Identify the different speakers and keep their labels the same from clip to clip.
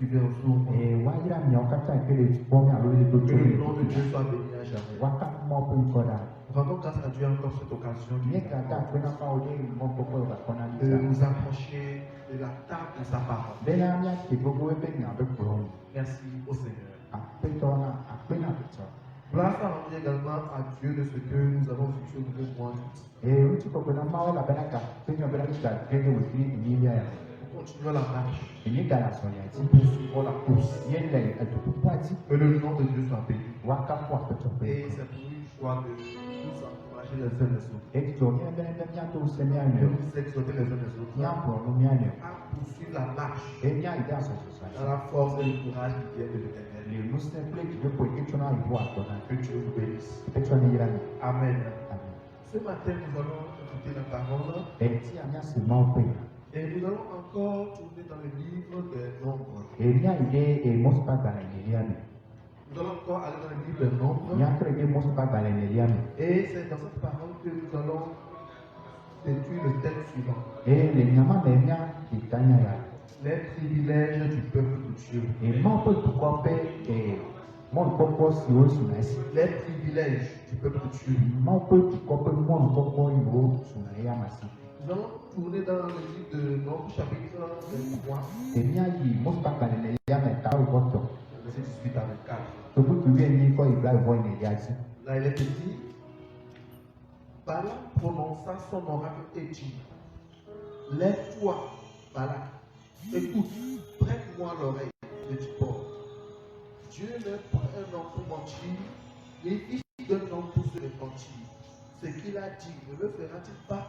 Speaker 1: suivez autour de moi.
Speaker 2: Et Wayra Miokata que les bons à
Speaker 1: Que le nom de Dieu soit béni à jamais.
Speaker 2: Waka Mopunkoda.
Speaker 1: Nous rendons grâce à Dieu encore cette occasion de
Speaker 2: Nekata Penapa Ode Mopopo
Speaker 1: nous
Speaker 2: Bakonanisa.
Speaker 1: approcher de la table de sa parole.
Speaker 2: Benamia qui beaucoup épais avec Pron.
Speaker 1: Merci au Seigneur.
Speaker 2: Apetona, Apenapeto.
Speaker 1: Gloire à rendre également à Dieu de ce que nous avons vu sur le mois.
Speaker 2: Et où tu peux la main la Benaka, Seigneur Benaka, Dieu nous dit Nilia.
Speaker 1: Nous continuons la marche.
Speaker 2: Et Nigala Sonia,
Speaker 1: Nous poursuivons la course.
Speaker 2: Yelle, elle te peut dire.
Speaker 1: Que le nom de Dieu soit béni.
Speaker 2: Waka
Speaker 1: Et c'est pour une joie de nous encourager les uns les autres.
Speaker 2: Et tu viens bientôt au
Speaker 1: De
Speaker 2: Seigneur.
Speaker 1: nous exhorter les uns les autres.
Speaker 2: Bien pour nous, bien.
Speaker 1: À poursuivre la marche.
Speaker 2: Et bien, il y a ce
Speaker 1: Dans la force et le courage qui vient de l'éternel.
Speaker 2: Les nous simples qui veulent pour que tu n'ailles voir ton
Speaker 1: Que Dieu vous bénisse.
Speaker 2: et tu en iras.
Speaker 1: Amen.
Speaker 2: Amen.
Speaker 1: Ce matin, nous allons écouter la parole.
Speaker 2: Et si à bien c'est mon père.
Speaker 1: Et nous allons encore tourner dans le livre des nombres.
Speaker 2: Et bien, il est et mon pas dans les liens.
Speaker 1: Nous allons encore aller dans le livre des nombres.
Speaker 2: Il y a que les mots pas dans les liens.
Speaker 1: Et c'est dans cette parole que nous allons déduire le texte suivant.
Speaker 2: Et les niamas des miens qui t'agnent.
Speaker 1: Les privilèges du peuple de Dieu.
Speaker 2: Et mon peu de quoi et mon popo si vous soumettez.
Speaker 1: Les privilèges du peuple de Dieu.
Speaker 2: Mon peu de quoi mon popo il vous soumettez à ma si.
Speaker 1: Nous allons tourner dans le livre de Nombres, chapitre 23,
Speaker 2: Et bien, il m'a pas dans les liens, mais t'as eu votre.
Speaker 1: verset 18 à 24.
Speaker 2: Ce que tu viens de dire, il va y avoir une liaison.
Speaker 1: Là, il est dit, Balaam prononça son oracle et dit, lève-toi, Balaam, écoute, prête-moi l'oreille, et dit Paul. Dieu n'est pas un homme pour mentir, ni fils d'un homme pour se repentir. Ce qu'il a dit, ne le fera-t-il pas?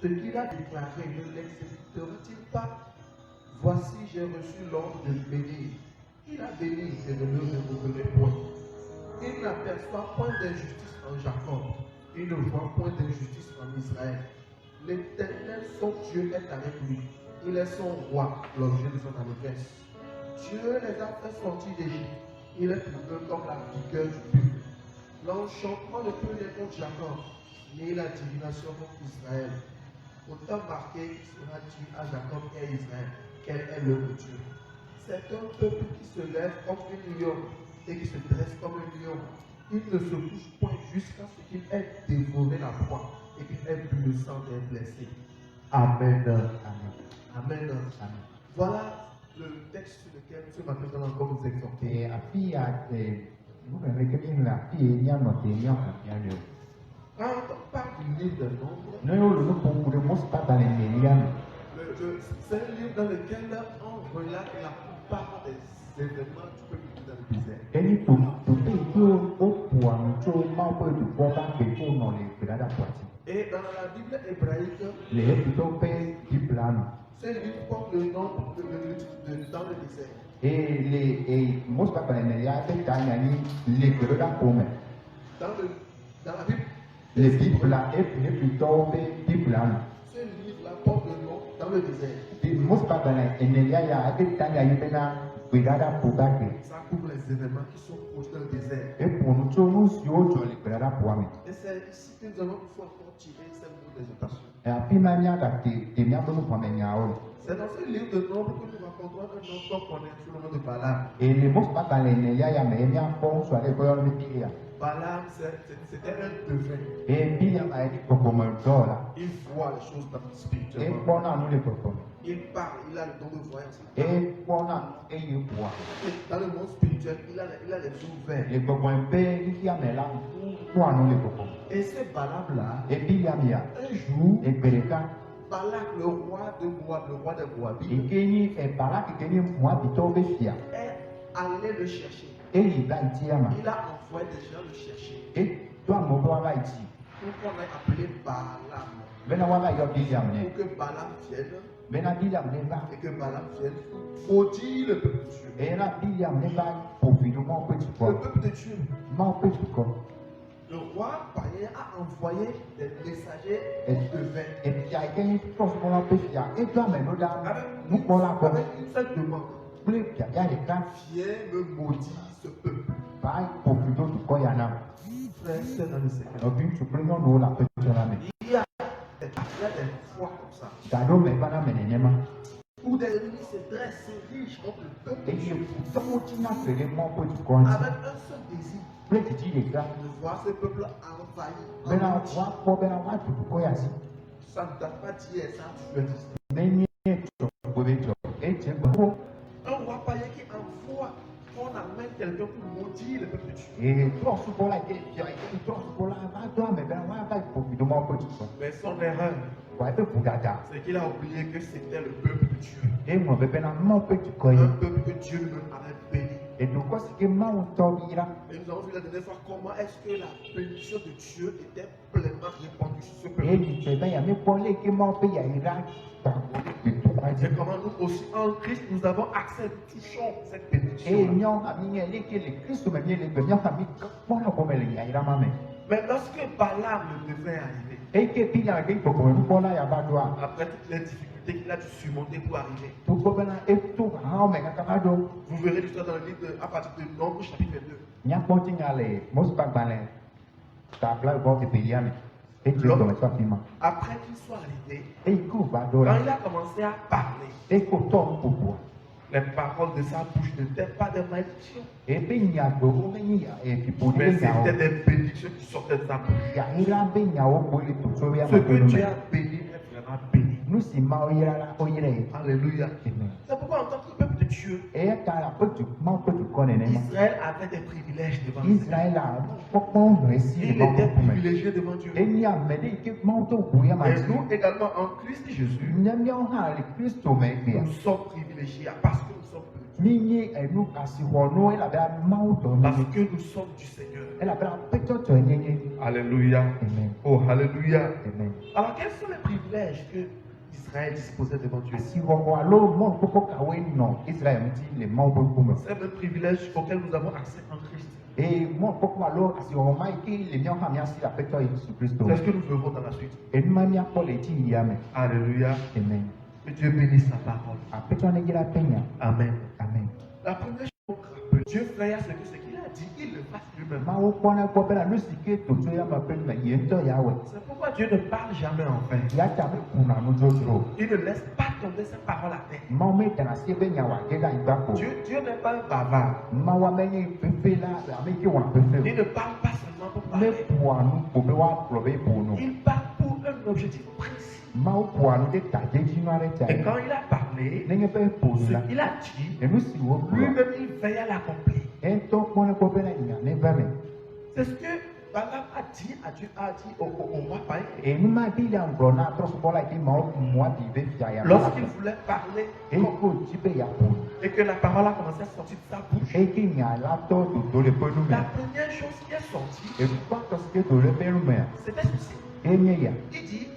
Speaker 1: Ce qu'il a déclaré, ne l'exécutera-t-il pas? Voici, j'ai reçu l'ordre de bénir. Il a béni et ne le reconnaît point. Il n'aperçoit point d'injustice en Jacob. Il ne voit point d'injustice en Israël. L'Éternel, son Dieu, est avec lui. Il est son roi, l'objet de son allégresse. Dieu les a fait sortir d'Égypte. Il est pour eux comme la vigueur du peuple. L'enchantement ne peut rien contre Jacob, ni la divination contre Israël. Autant marqué sera dit à Jacob et à Israël quel est l'œuvre de Dieu. C'est un peuple qui se lève comme un lion et qui se dresse comme un lion. Il ne se couche point jusqu'à ce qu'il ait dévoré la proie et qu'il ait bu le sang des blessés. Amen.
Speaker 2: Amen.
Speaker 1: Amen.
Speaker 2: Amen.
Speaker 1: Voilà le texte sur lequel ce matin nous allons encore nous exhorter.
Speaker 2: Et à fille à vous verrez que bien la fille il y a notre lien bien mieux.
Speaker 1: Quand on parle du livre des nombres,
Speaker 2: Nous le pour le mot pas dans les liens.
Speaker 1: c'est un livre dans lequel on relate la plupart des événements du peuple dans le désert.
Speaker 2: Et ni tout au point tout mal peu de quoi que pour non les grada partie.
Speaker 1: Et dans la Bible hébraïque,
Speaker 2: Les plutôt paix du plan.
Speaker 1: ce livre porte le nom dans le désert.
Speaker 2: Et les mots pas dans les liens c'est tanyani les grada pour mais.
Speaker 1: Dans la Bible,
Speaker 2: Les Bibles là et plutôt du plan.
Speaker 1: ce livre-là porte le nom dans le désert.
Speaker 2: Les mots pas dans les liens il y a des tanyani maintenant grada pour baguer.
Speaker 1: Ça couvre les événements qui sont produits dans le désert.
Speaker 2: Et pour nous tous nous sur les grada pour mais.
Speaker 1: Et c'est ici que nous allons une fois encore tirer ces mots d'exhortation.
Speaker 2: Et puis même il y a des miens pour nous prendre miaou.
Speaker 1: C'est dans ce livre de nombres que nous rencontrons un homme qu'on connaît sous le nom de Balaam.
Speaker 2: Et les mots pas dans les liens il y a mais il y a bon sur les voyants de dire.
Speaker 1: Balaam, c'était un devin.
Speaker 2: Et puis il y a des propos là.
Speaker 1: Il voit les choses dans le
Speaker 2: Et
Speaker 1: spirituellement.
Speaker 2: pendant nous les propos.
Speaker 1: Il parle, il a le don de voyance.
Speaker 2: Et pendant et il voit.
Speaker 1: Et dans le monde spirituel, il a les yeux ouverts.
Speaker 2: Les propos un peu qui a mais là pour nous les propos.
Speaker 1: Et ce Balaam-là,
Speaker 2: Et puis il y a bien.
Speaker 1: un jour,
Speaker 2: Et Bereka.
Speaker 1: Balak, le roi de Moab, le roi des
Speaker 2: Et
Speaker 1: Moabites,
Speaker 2: Kenny et par là qui Kenny moi bito fia.
Speaker 1: est allé le chercher.
Speaker 2: Et il va dire ma.
Speaker 1: Il a envoyé des gens le chercher.
Speaker 2: Et toi mon doigt va ici.
Speaker 1: Pour qu'on ait appelé Balaam.
Speaker 2: Bena wa va yo Biliam ne.
Speaker 1: Pour que Balaam vienne
Speaker 2: Bena Biliam ne va.
Speaker 1: et que Balaam vienne maudire le peuple de Dieu.
Speaker 2: Et là Biliam ne va pour finir mon petit
Speaker 1: Le
Speaker 2: corps.
Speaker 1: peuple de Dieu.
Speaker 2: Mon petit corps.
Speaker 1: Le roi païen a envoyé des messagers
Speaker 2: Et
Speaker 1: de vin
Speaker 2: et puis il y a quelqu'un qui pense qu'on a fait fia. Et toi mais nous là nous pour la comme.
Speaker 1: avec une seule demande.
Speaker 2: Plus qu'il y a des cas.
Speaker 1: Viens me maudire ce peuple.
Speaker 2: Pareil pour plutôt du corps y en a.
Speaker 1: Frère, c'est dans le Seigneur.
Speaker 2: Donc tu prends nous la petite la mais.
Speaker 1: Il y a des fois comme ça
Speaker 2: Cadeau mais pas la mais n'est pas.
Speaker 1: où coup d'ennemis se dresse, se riche contre le peuple de
Speaker 2: eye
Speaker 1: Dieu.
Speaker 2: kutɔŋuti na fele mɔƒe dukɔ ŋuti
Speaker 1: Avec un seul désir,
Speaker 2: kple didi ɖeka
Speaker 1: de voir ce peuple envahi.
Speaker 2: bena
Speaker 1: englouti.
Speaker 2: woakpɔ bena woatu dukɔ ya dzi.
Speaker 1: Ça ne date pas d'hier, ça a toujours existé.
Speaker 2: Nenye tsɔgbe be dzɔ edze gbɔ.
Speaker 1: Un roi païen qui envoie, on amène quelqu'un pour maudire le peuple de Dieu.
Speaker 2: Eye trɔsubɔla yi ke fia yi ke trɔsubɔla va do ame bena woava yi ƒoƒi do mɔƒe dukɔ.
Speaker 1: Mais son erreur,
Speaker 2: Wa ebe ʋu dada.
Speaker 1: c'est qu'il a oublié que c'était le peuple de Dieu.
Speaker 2: Eŋlɔ be bena mɔƒe dukɔ
Speaker 1: Un
Speaker 2: ye.
Speaker 1: peuple que Dieu lui-même avait béni.
Speaker 2: Edukɔ si ke Mawu tɔ yi la.
Speaker 1: Et nous avons vu la dernière fois comment est-ce que la bénédiction de Dieu était pleinement répandue sur ce peuple.
Speaker 2: Eye tsɔ be yami kpɔ le ke Mawu ƒe yayra gbagbo le dukɔa dzi.
Speaker 1: Et comment nous aussi en Christ nous avons accès, nous touchons cette bénédiction.
Speaker 2: Eye míawo hã mi nye le ke le Kristo me mi le gbe míawo hã mi kpɔna gɔme le yayra ma me.
Speaker 1: Mais lorsque Balaam devait arriver,
Speaker 2: Eye ke Bilia ke gbɔgbɔ nukpɔla ya va doa.
Speaker 1: après toutes les difficultés qu'il a dû surmonter pour arriver,
Speaker 2: Togbɔ bena eto hawo me kaka va do.
Speaker 1: vous verrez l'histoire dans le livre à partir de Nombre chapitre 2.
Speaker 2: Míakpɔ tsinya le Mosebagbalẽ tabla gbɔ teƒelia me. Edze gɔme tso afi ma.
Speaker 1: Après qu'il soit arrivé,
Speaker 2: Eye ko va do
Speaker 1: quand
Speaker 2: la.
Speaker 1: il a commencé à parler,
Speaker 2: Eye ko tɔ nuƒoƒoa.
Speaker 1: les paroles de sa bouche n'étaient pas des malédictions,
Speaker 2: Ebe nyagbewo menye fiƒoɖi
Speaker 1: mais
Speaker 2: be nyawo.
Speaker 1: c'était des bénédictions qui sortaient de sa bouche.
Speaker 2: Yayra be nyawo koe le totso be
Speaker 1: Ce que
Speaker 2: amagbe
Speaker 1: Dieu
Speaker 2: me.
Speaker 1: a béni est vraiment béni.
Speaker 2: Nu si Mawu yra la woyra ye.
Speaker 1: Alléluia.
Speaker 2: Amen.
Speaker 1: C'est pourquoi en tant que peuple de Dieu,
Speaker 2: Eya ta la ƒe du Mawu ƒe dukɔ nenema.
Speaker 1: Israël avait des privilèges devant lui.
Speaker 2: Israël a kpɔkpɔ nɔ esi le
Speaker 1: Il
Speaker 2: Mawu
Speaker 1: était
Speaker 2: ŋkume.
Speaker 1: privilégié devant Dieu.
Speaker 2: Enye ame ɖe yi ke Mawu to ʋu ya ma
Speaker 1: Et
Speaker 2: dzi.
Speaker 1: nous également en Christ Jésus,
Speaker 2: Nye míawo hã le Kristo me gbea.
Speaker 1: nous sommes privilégiés parce que nous sommes petits.
Speaker 2: Míenye enu asixɔnuwo elabena Mawu tɔ
Speaker 1: Parce
Speaker 2: nye.
Speaker 1: que nous sommes du Seigneur.
Speaker 2: Elabena aƒetɔ nye nye.
Speaker 1: Alléluia.
Speaker 2: Amen.
Speaker 1: Oh, Alléluia.
Speaker 2: Amen.
Speaker 1: Alors, quels sont les privilèges que Israël disposait devant Dieu?
Speaker 2: Asixɔxɔ alo mɔnukpɔkpɔ kawoe nɔ Israel ŋuti le Mawu ƒe ŋkume.
Speaker 1: C'est le privilège auquel nous avons accès en Christ.
Speaker 2: Eye mɔnukpɔkpɔ alo asixɔxɔ ma yi ke le míawo hã míasi le aƒetɔ Yesu Kristo.
Speaker 1: C'est ce que nous verrons dans la suite.
Speaker 2: Enuma míakpɔ le edzi yia me.
Speaker 1: Alléluia.
Speaker 2: Amen.
Speaker 1: Que Dieu bénisse sa parole.
Speaker 2: Aƒetɔ nedzra ƒe nya.
Speaker 1: Amen.
Speaker 2: Amen.
Speaker 1: La première chose qu'on rappelle, Dieu fait ce qu'il a dit, il le fasse lui-même.
Speaker 2: Mawu kpɔna gbɔ bena nu si ke totso ya me ƒe nume ye ŋutɔ ya wɔe.
Speaker 1: C'est pourquoi Dieu ne parle jamais en vain.
Speaker 2: Ya ta mekuna nudzrodzro.
Speaker 1: Il ne laisse pas tomber ses paroles à terre.
Speaker 2: Mawu medana si be nya wòage ɖe anyigba ko.
Speaker 1: Dieu n'est pas un bavard.
Speaker 2: Mawu amenye fefe la ame ke wɔna fefe
Speaker 1: Il ne parle pas seulement pour
Speaker 2: o.
Speaker 1: parler.
Speaker 2: Meƒoa nu ko be woagblɔ be ƒo nu.
Speaker 1: Il parle pour un objectif précis.
Speaker 2: Mawu ƒoa nu ɖe tadze dzi nu aɖe ta.
Speaker 1: Et quand il a parlé,
Speaker 2: Nenye be ƒo nu
Speaker 1: ce
Speaker 2: la,
Speaker 1: qu'il a dit,
Speaker 2: enu si wogblɔ,
Speaker 1: lui-même il veille à l'accomplir.
Speaker 2: etɔ kpɔna gbɔ bena nya ne va me.
Speaker 1: C'est ce que Balaam a dit à Dieu, a dit au roi païen.
Speaker 2: Enu ma bi la ŋgblɔ na trɔsubɔla yi ke Mawu Moabi be fia ya.
Speaker 1: Lorsqu'il voulait parler
Speaker 2: Eyi ko dzi be yeaƒo nu.
Speaker 1: et que la parole a commencé à sortir de sa bouche,
Speaker 2: Eyi ke nya la tɔ dodo le ƒe nu me.
Speaker 1: la première chose qui est sortie,
Speaker 2: Ekpɔtɔ si ke do le ƒe nu mea,
Speaker 1: c'était ceci.
Speaker 2: enye ya.
Speaker 1: Il dit,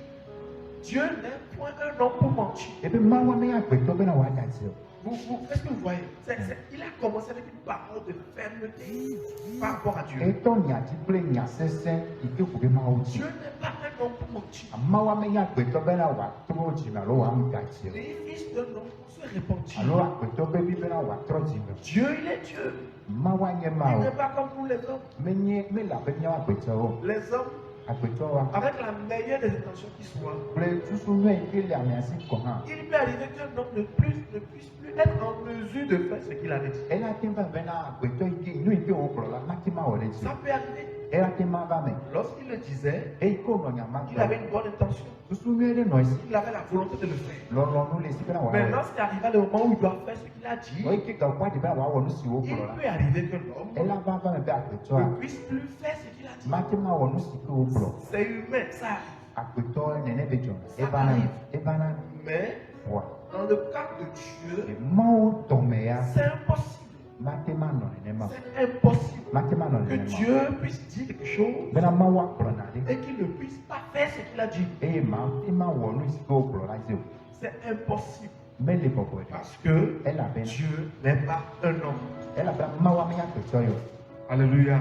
Speaker 1: Dieu n'est point un homme pour mentir.
Speaker 2: Ebe Mawu ame agbetɔ bena wòada dzi o.
Speaker 1: Est-ce que vous voyez? Il a commencé avec une parole de fermeté par rapport à Dieu.
Speaker 2: Etɔ nyadzi kple nya sesẽ yi ke ƒo ɖe Mawu dzi.
Speaker 1: Dieu n'est pas un homme pour mentir.
Speaker 2: Mawu ame agbetɔ bena wòatrɔ dzi me alo wòamuga dzi o.
Speaker 1: Il est fils d'un homme pour se repentir.
Speaker 2: Alo agbetɔ be bi bena wòatrɔ dzi me.
Speaker 1: Dieu, il est Dieu.
Speaker 2: Mawu anye
Speaker 1: Il
Speaker 2: Mawu.
Speaker 1: n'est pas comme nous les hommes.
Speaker 2: Mele abe míawo agbetɔwo.
Speaker 1: Les hommes,
Speaker 2: Agbetɔwoa,
Speaker 1: avec la meilleure des intentions qui soit,
Speaker 2: kple susu nyuie yi ke le ameasi kɔ hã.
Speaker 1: il peut arriver qu'un homme ne puisse plus être en mesure de faire ce qu'il avait dit.
Speaker 2: Ela te va bena agbetɔ yi ke nu yi ke wògblɔ la mate ma wɔ ɖe dzi.
Speaker 1: Ça peut arriver.
Speaker 2: Ela te ma va me.
Speaker 1: Lorsqu'il le disait,
Speaker 2: Eyi ko nɔ nya ma
Speaker 1: il avait
Speaker 2: gblɔ.
Speaker 1: une bonne intention.
Speaker 2: Susu nyuie ɖe nɔ esi.
Speaker 1: Il avait la volonté de le faire.
Speaker 2: Lɔlɔ̃nu le esi bena wòawɔe.
Speaker 1: Maintenant, c'est arrivé le moment où il doit faire ce qu'il a dit.
Speaker 2: Oyi ke gakpɔ ɖi bena wòawɔ nu si
Speaker 1: Il
Speaker 2: wogblɔ la.
Speaker 1: peut arriver que l'homme
Speaker 2: Ela va me be agbetɔa.
Speaker 1: ne puisse plus faire ce qu'il a dit.
Speaker 2: Mate ma wɔ nu si ke wogblɔ.
Speaker 1: C'est humain, ça arrive.
Speaker 2: Agbetɔ nene be dzɔ. Evana
Speaker 1: Mais
Speaker 2: wɔa.
Speaker 1: dans le cas de Dieu,
Speaker 2: Le Mawu tɔme ya.
Speaker 1: c'est impossible.
Speaker 2: Mate ma nɔ nenema.
Speaker 1: C'est impossible
Speaker 2: Mate ma nɔ
Speaker 1: que
Speaker 2: nenema.
Speaker 1: Dieu puisse dire quelque chose
Speaker 2: Bena Mawu agblɔ na ɖe.
Speaker 1: et qu'il ne puisse pas faire ce qu'il a dit.
Speaker 2: Eye mate ma wɔ nu si ke wogblɔ la dzi o.
Speaker 1: C'est impossible
Speaker 2: Mele bɔbɔ ɖe.
Speaker 1: parce que
Speaker 2: Elabena
Speaker 1: Dieu n'est pas un homme.
Speaker 2: Mawu ame agbetɔ yɔ.
Speaker 1: Alléluia.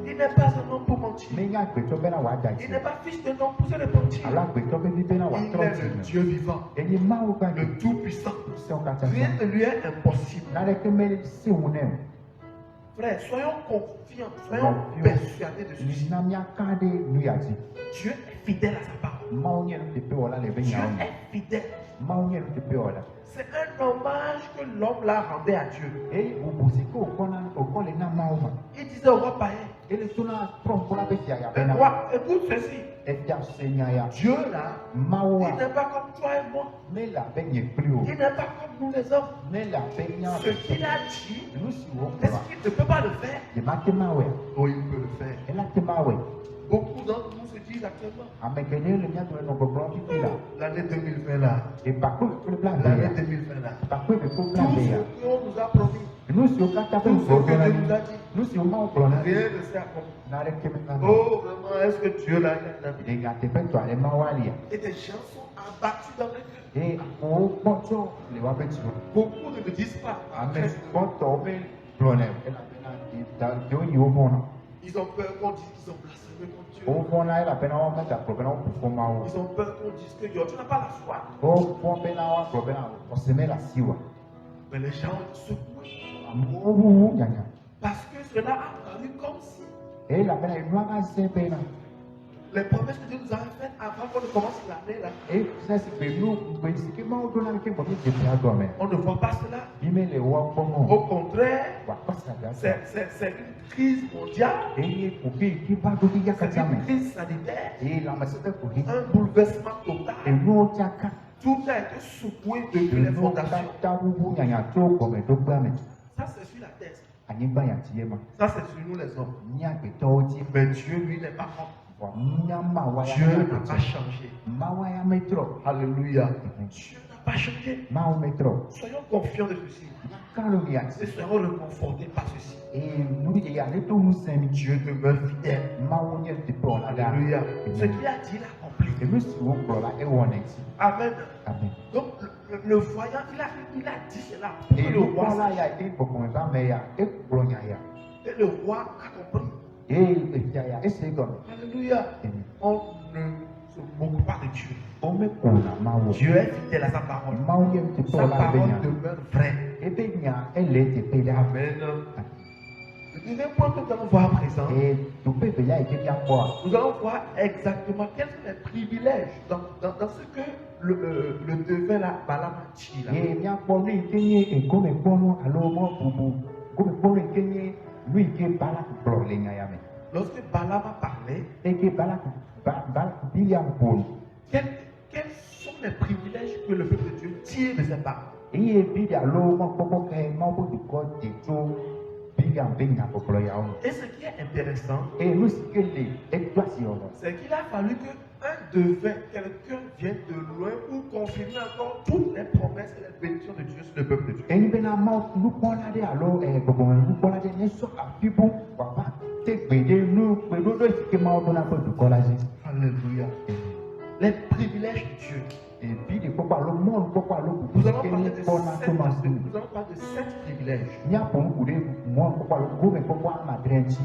Speaker 1: Il n'est pas un homme pour mentir.
Speaker 2: Menye agbetɔ bena wòada
Speaker 1: Il
Speaker 2: dzi
Speaker 1: n'est
Speaker 2: o.
Speaker 1: pas fils d'un homme pour se repentir.
Speaker 2: Alo agbetɔ be bi bena
Speaker 1: Il
Speaker 2: wòatrɔ
Speaker 1: est
Speaker 2: dzi
Speaker 1: le
Speaker 2: me.
Speaker 1: Dieu vivant,
Speaker 2: Enye Mawu gba
Speaker 1: le
Speaker 2: ɖe.
Speaker 1: Tout-Puissant.
Speaker 2: Sɛwo katã
Speaker 1: Rien
Speaker 2: sɔ.
Speaker 1: ne lui est impossible.
Speaker 2: Naneke mesi ŋu nɛ o.
Speaker 1: Frère, soyons confiants, soyons persuadés de ceci.
Speaker 2: Na miaka ɖe nu ya dzi.
Speaker 1: Dieu est fidèle à sa parole.
Speaker 2: Mawu nye nuteƒe wɔla le be
Speaker 1: Dieu
Speaker 2: nyawo me.
Speaker 1: est fidèle.
Speaker 2: mau nye te pe ora
Speaker 1: C'est un hommage que l'homme là rendait à Dieu.
Speaker 2: e bubusi ko ko le na mau ma
Speaker 1: Il disait au roi païen,
Speaker 2: ele tuna prom ko la pe ya bena
Speaker 1: roi, écoute ceci.
Speaker 2: e ja senya ya
Speaker 1: Dieu là,
Speaker 2: mau
Speaker 1: il n'est pas comme toi et moi.
Speaker 2: me la be nye prio
Speaker 1: Il n'est pas comme nous les hommes.
Speaker 2: me la be nya
Speaker 1: Ce qu'il a dit,
Speaker 2: nu si wo
Speaker 1: est-ce
Speaker 2: ko
Speaker 1: qu'il ne peut pas le faire?
Speaker 2: ye ma te mawe
Speaker 1: Oh, il peut le faire.
Speaker 2: e la te mawe
Speaker 1: Beaucoup d'entre nous se disent actuellement,
Speaker 2: amekene le nya to no ko bro ti la
Speaker 1: l'année 2020 là,
Speaker 2: e ba ko le plan be
Speaker 1: l'année
Speaker 2: ya
Speaker 1: 2020 là,
Speaker 2: ba ko be ko
Speaker 1: tout
Speaker 2: plan be ya
Speaker 1: ce qu'on nous a promis,
Speaker 2: nu si o ka ta pe
Speaker 1: tout ce
Speaker 2: ko
Speaker 1: que
Speaker 2: na
Speaker 1: Dieu nous a dit,
Speaker 2: nu si o ma ko na
Speaker 1: rien ne s'est accompli.
Speaker 2: na re ke me na
Speaker 1: Oh, vraiment, est-ce que Dieu là, il a
Speaker 2: e ga te pe to ale ma wali ya
Speaker 1: Et des gens sont abattus dans les cœurs.
Speaker 2: e o pocho le wa pe tu
Speaker 1: Beaucoup ne le disent pas.
Speaker 2: ame poto be plone e la pena di da yo yo bona
Speaker 1: Ils ont peur qu'on dise qu'ils ont blasphémé contre Dieu.
Speaker 2: o bona e la pena wa meta pro pena o fo ma o
Speaker 1: Ils ont peur qu'on dise que Dieu, tu n'as pas la foi.
Speaker 2: o fo pena wa pro pena o se me la siwa
Speaker 1: Mais les gens se secouent
Speaker 2: amu nya nya
Speaker 1: parce que cela a paru comme si
Speaker 2: e la pena no ga se pena
Speaker 1: les promesses que Dieu nous avait faites avant qu'on ne commence l'année là,
Speaker 2: e sa si pe no pe si ke ma o dona ke bo ke te ado me
Speaker 1: on ne voit pas cela.
Speaker 2: bime le wa ko mo
Speaker 1: Au contraire,
Speaker 2: wa pasa da
Speaker 1: c'est une crise mondiale,
Speaker 2: e ye ko ki ba do ki ya ka
Speaker 1: c'est une
Speaker 2: me
Speaker 1: crise sanitaire,
Speaker 2: e la ma se te ko hi
Speaker 1: un bouleversement
Speaker 2: e
Speaker 1: total.
Speaker 2: no chaka
Speaker 1: Tout a été secoué depuis les
Speaker 2: no
Speaker 1: fondations.
Speaker 2: ta wu nya nya to ko me do gba me
Speaker 1: Ça, c'est sur la terre.
Speaker 2: anyigba ya tie ma
Speaker 1: Ça, c'est sur nous les hommes.
Speaker 2: nya pe to ti
Speaker 1: Mais Dieu, lui, n'est pas comme.
Speaker 2: wa nya ma wa ya
Speaker 1: Dieu
Speaker 2: nya
Speaker 1: n'a
Speaker 2: pe
Speaker 1: pas changé.
Speaker 2: ma wa ya metro
Speaker 1: Alléluia. Dieu n'a pas changé.
Speaker 2: ma o metro
Speaker 1: Soyons confiants de ceci.
Speaker 2: ka lo ya
Speaker 1: Et serons réconfortés par ceci.
Speaker 2: e nu ye ya le to nu se mi
Speaker 1: Dieu demeure fidèle.
Speaker 2: ma o nye te pro la da
Speaker 1: Alléluia. Ce qu'il a dit, il a accompli.
Speaker 2: e nu si wo pro la e wona ti
Speaker 1: Amen.
Speaker 2: amen
Speaker 1: Donc, le voyant, il a dit cela. Pour
Speaker 2: e
Speaker 1: que le
Speaker 2: lu
Speaker 1: roi,
Speaker 2: pro la ya e po ko ba me ya e pro nya ya
Speaker 1: et le roi a compris.
Speaker 2: e ya e se go
Speaker 1: Alléluia.
Speaker 2: Amen.
Speaker 1: On ne se moque pas de Dieu.
Speaker 2: o me ko na ma wo
Speaker 1: Dieu est fidèle à sa parole.
Speaker 2: ma o nye te pro
Speaker 1: Sa
Speaker 2: la be
Speaker 1: parole
Speaker 2: nya
Speaker 1: demeure vraie.
Speaker 2: e be nya e le te pe da
Speaker 1: Amen. Le deuxième point que nous allons voir à présent,
Speaker 2: e tu pe pe ya e ke ya po
Speaker 1: nous allons voir exactement quels sont les privilèges dans ce que le devin là, Balaam a dit là.
Speaker 2: e mia po ni ke nye e ko me po no alo mo bubu ko me po ni ke nye lui ke bala pro le nya ya me
Speaker 1: Lorsque Balaam a parlé,
Speaker 2: e ke bala biliam po
Speaker 1: quels sont les privilèges que le peuple de Dieu tire de ses paroles?
Speaker 2: e bi da lo mo po ke mo po di ko ti to biliam be nya po pro ya o
Speaker 1: Et ce qui est intéressant,
Speaker 2: e nu si ke le e twa si o
Speaker 1: c'est qu'il a fallu que un devin, quelqu'un vienne de loin pour confirmer encore toutes les promesses et les bénédictions de Dieu sur le peuple de Dieu.
Speaker 2: e ni be na mo lu po na de alo e gbogbo lu po na de ne so afibu wa ba te gbe de nu pe do do si ke ma o do na po du ko la ji
Speaker 1: Alléluia. Les privilèges de Dieu.
Speaker 2: e bi de ko pa lo mo ko pa lo
Speaker 1: Nous
Speaker 2: ku
Speaker 1: allons
Speaker 2: ke
Speaker 1: parler
Speaker 2: ni
Speaker 1: de
Speaker 2: po na to ma
Speaker 1: sept,
Speaker 2: su
Speaker 1: nous allons parler de 7 privilèges.
Speaker 2: nya po ku de mo ko pa lo go me ko pa ma drenchi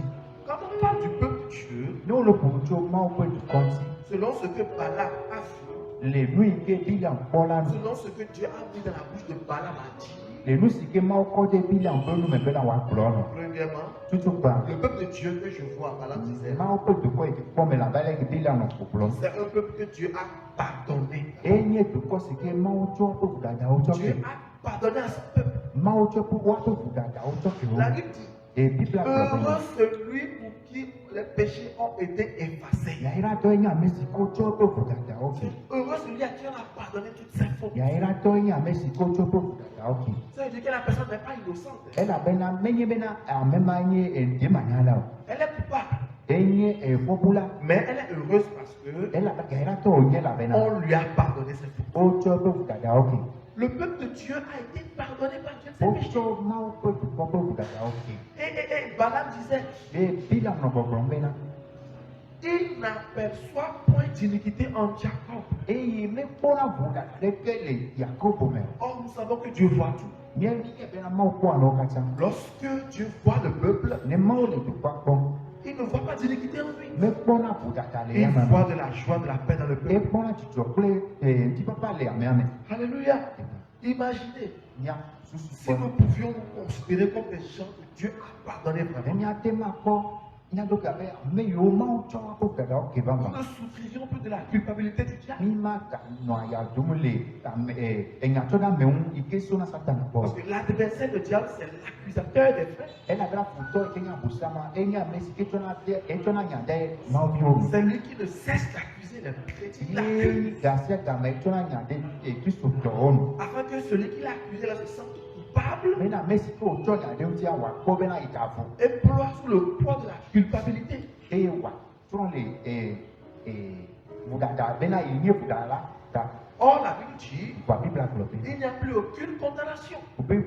Speaker 1: Quand on parle du peuple de Dieu,
Speaker 2: no lo pu cho ma o pe du konti
Speaker 1: selon ce que Balaam a fait,
Speaker 2: le nu ke biliam po la nu
Speaker 1: selon ce que Dieu a mis dans la bouche de Balaam a dit,
Speaker 2: le nu si ke ma o ko de biliam pe nu me be na wa klo no
Speaker 1: premièrement,
Speaker 2: tutu pa
Speaker 1: le peuple de Dieu que je vois, Balaam disait,
Speaker 2: ma o pe du ko e ko me la ba le ke biliam no ko klo
Speaker 1: c'est un peuple que Dieu a pardonné.
Speaker 2: e nye du ko si ke ma o cho po da da o cho
Speaker 1: Dieu
Speaker 2: ke
Speaker 1: a pardonné à son peuple.
Speaker 2: ma o cho po wa po da da o cho ke
Speaker 1: La Bible dit,
Speaker 2: e biblia
Speaker 1: heureux celui pour qui les péchés ont été effacés.
Speaker 2: ya ira to nya me si ko cho po da da o ke
Speaker 1: Heureux celui à qui on a pardonné toutes ses fautes.
Speaker 2: ya ira to nya me si ko cho po da da o ke
Speaker 1: Ça veut dire que la personne n'est pas innocente.
Speaker 2: ela bena menye bena a me ma nye e de ma nya la
Speaker 1: Elle est coupable.
Speaker 2: enye e popula
Speaker 1: Mais elle est heureuse parce que
Speaker 2: ela ba ya ira to nye la bena
Speaker 1: on lui a pardonné ses fautes.
Speaker 2: o cho po da da o ke
Speaker 1: Le peuple de Dieu a été pardonné par Dieu de ses
Speaker 2: o
Speaker 1: péchés.
Speaker 2: cho ma o po po da da o ke
Speaker 1: Et Balaam disait,
Speaker 2: e bila no ko bena
Speaker 1: il n'aperçoit point d'iniquité en Jacob.
Speaker 2: e yi me pona buda de ke le yakobo me
Speaker 1: Or, nous savons que Dieu voit tout.
Speaker 2: nye ni ke bena ma o po ano ka cha
Speaker 1: Lorsque Dieu voit le peuple,
Speaker 2: ne ma o le du pa po
Speaker 1: il ne voit pas d'iniquité en lui.
Speaker 2: me pona buda ta le
Speaker 1: Il
Speaker 2: ya ma
Speaker 1: voit de la joie, de la paix dans le
Speaker 2: e
Speaker 1: peuple.
Speaker 2: pona ti to ple e ti papa le ame ame
Speaker 1: Alléluia. Imaginez
Speaker 2: nya susu
Speaker 1: si nous pouvions nous considérer comme des gens que Dieu a pardonné vraiment.
Speaker 2: nya te ma po nya do ka be me yo ma cho ko ka da ke ba
Speaker 1: nous
Speaker 2: ma
Speaker 1: ne souffririons plus de la culpabilité du diable.
Speaker 2: mi ma ka no ya dumule ta me nya cho da me un ike so na satan
Speaker 1: Parce
Speaker 2: ko
Speaker 1: que l'adversaire du diable, c'est l'accusateur des frères.
Speaker 2: ela bra futo ke nya busama enya me si ke cho na de e cho na nya de ma bi o
Speaker 1: C'est lui qui ne cesse d'accuser les chrétiens. Il accuse.
Speaker 2: ni ga se ka me cho na nya de e Kristo to on
Speaker 1: Afin que celui qui l'a accusé là se sente coupable
Speaker 2: me na me si ko cho nya de ti awa ko be na itafu
Speaker 1: et ploie sous le poids de la culpabilité.
Speaker 2: e wa tron le budada be na inye budala ta
Speaker 1: Or, la Bible dit,
Speaker 2: kwa bibla ko be
Speaker 1: il n'y a plus aucune condamnation
Speaker 2: be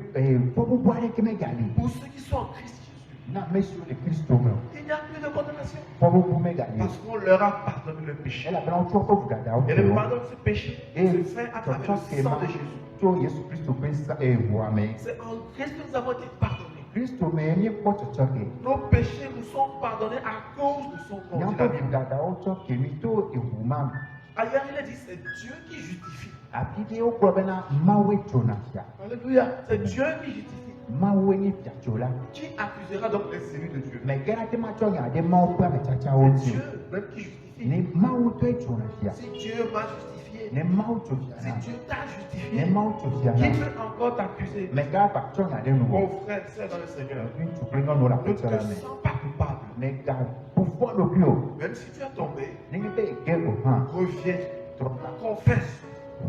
Speaker 2: po bu boire ke me gali
Speaker 1: pour ceux qui sont en Christ Jésus.
Speaker 2: na me sur le Kristo me
Speaker 1: Il n'y a plus de condamnation
Speaker 2: po bu me gali
Speaker 1: parce qu'on leur a pardonné le péché.
Speaker 2: ela bra cho ko budada o
Speaker 1: Et le pardon de ce péché
Speaker 2: e
Speaker 1: se fait à travers
Speaker 2: cho
Speaker 1: le
Speaker 2: ke
Speaker 1: sang
Speaker 2: ma
Speaker 1: de Jésus.
Speaker 2: cho Yesu Kristo pensa e wa me
Speaker 1: C'est en Christ que nous avons été pardonnés.
Speaker 2: Kristo me ni po cho ke
Speaker 1: Nos péchés nous sont pardonnés à cause de son nom. dit la
Speaker 2: nyambo
Speaker 1: Bible.
Speaker 2: budada o cho ke mi to e huma
Speaker 1: Ailleurs, il est dit, c'est Dieu qui justifie.
Speaker 2: apide o ko be na mawe chona ya
Speaker 1: Alléluia. C'est Dieu qui justifie.
Speaker 2: mawe ni ta chola
Speaker 1: Qui accusera donc les élus de Dieu?
Speaker 2: me kera te ma cho nya de ma o pa me cha cha o
Speaker 1: C'est
Speaker 2: ti
Speaker 1: Dieu même qui justifie.
Speaker 2: ne mawe to e chona ya
Speaker 1: Si Dieu m'a justifié,
Speaker 2: ne mawe cho
Speaker 1: si
Speaker 2: ya
Speaker 1: Dieu t'a
Speaker 2: ne
Speaker 1: justifié,
Speaker 2: mawe cho ya
Speaker 1: qui peut encore t'accuser?
Speaker 2: me ka pa cho nya de no
Speaker 1: Mon frère, c'est dans le Seigneur.
Speaker 2: ni tu prends no la
Speaker 1: Ne te
Speaker 2: pe la me
Speaker 1: sens pas coupable.
Speaker 2: ne ka pour fo lo bio
Speaker 1: Même si tu as tombé,
Speaker 2: ne be ke ko ha
Speaker 1: reviens,
Speaker 2: tro
Speaker 1: confesse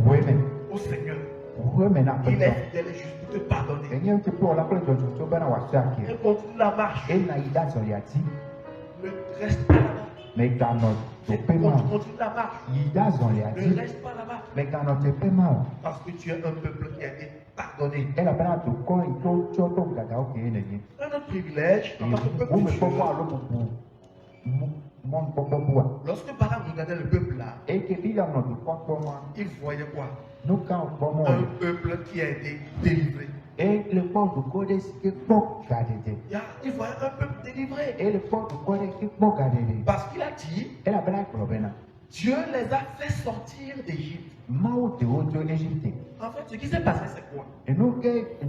Speaker 2: we me
Speaker 1: au Seigneur.
Speaker 2: we me na pe
Speaker 1: Il est fidèle et juste pour te pardonner.
Speaker 2: enye ti po la ko jo ba na wa sa ki
Speaker 1: Et continue la marche.
Speaker 2: e na ida so ya ti
Speaker 1: Ne reste pas là-bas.
Speaker 2: me ka no to pe ma
Speaker 1: Continue la marche.
Speaker 2: ida so ya
Speaker 1: Ne
Speaker 2: ti
Speaker 1: reste pas là-bas.
Speaker 2: me ka no te pe ma
Speaker 1: Parce que tu es un peuple qui a été pardonné.
Speaker 2: e la bana to ko to cho to ga da o ke ne ni
Speaker 1: Un autre privilège dans notre
Speaker 2: o
Speaker 1: peuple.
Speaker 2: me
Speaker 1: de
Speaker 2: po
Speaker 1: Dieu.
Speaker 2: wa lo bu mon po bua
Speaker 1: Lorsque Balaam regardait le peuple là,
Speaker 2: e ke bi la no to ko ma
Speaker 1: il voyait quoi?
Speaker 2: no ka ko mo
Speaker 1: Un peuple qui a été délivré.
Speaker 2: e le po to ko de si ke po ga de de
Speaker 1: Il voyait un peuple délivré.
Speaker 2: e le po to ko de ke po ga de de
Speaker 1: Parce qu'il a dit,
Speaker 2: e la bana ko be na
Speaker 1: Dieu les a fait sortir d'Égypte.
Speaker 2: ma o te o jo Egypte
Speaker 1: En fait, ce qui s'est passé, c'est quoi?
Speaker 2: e no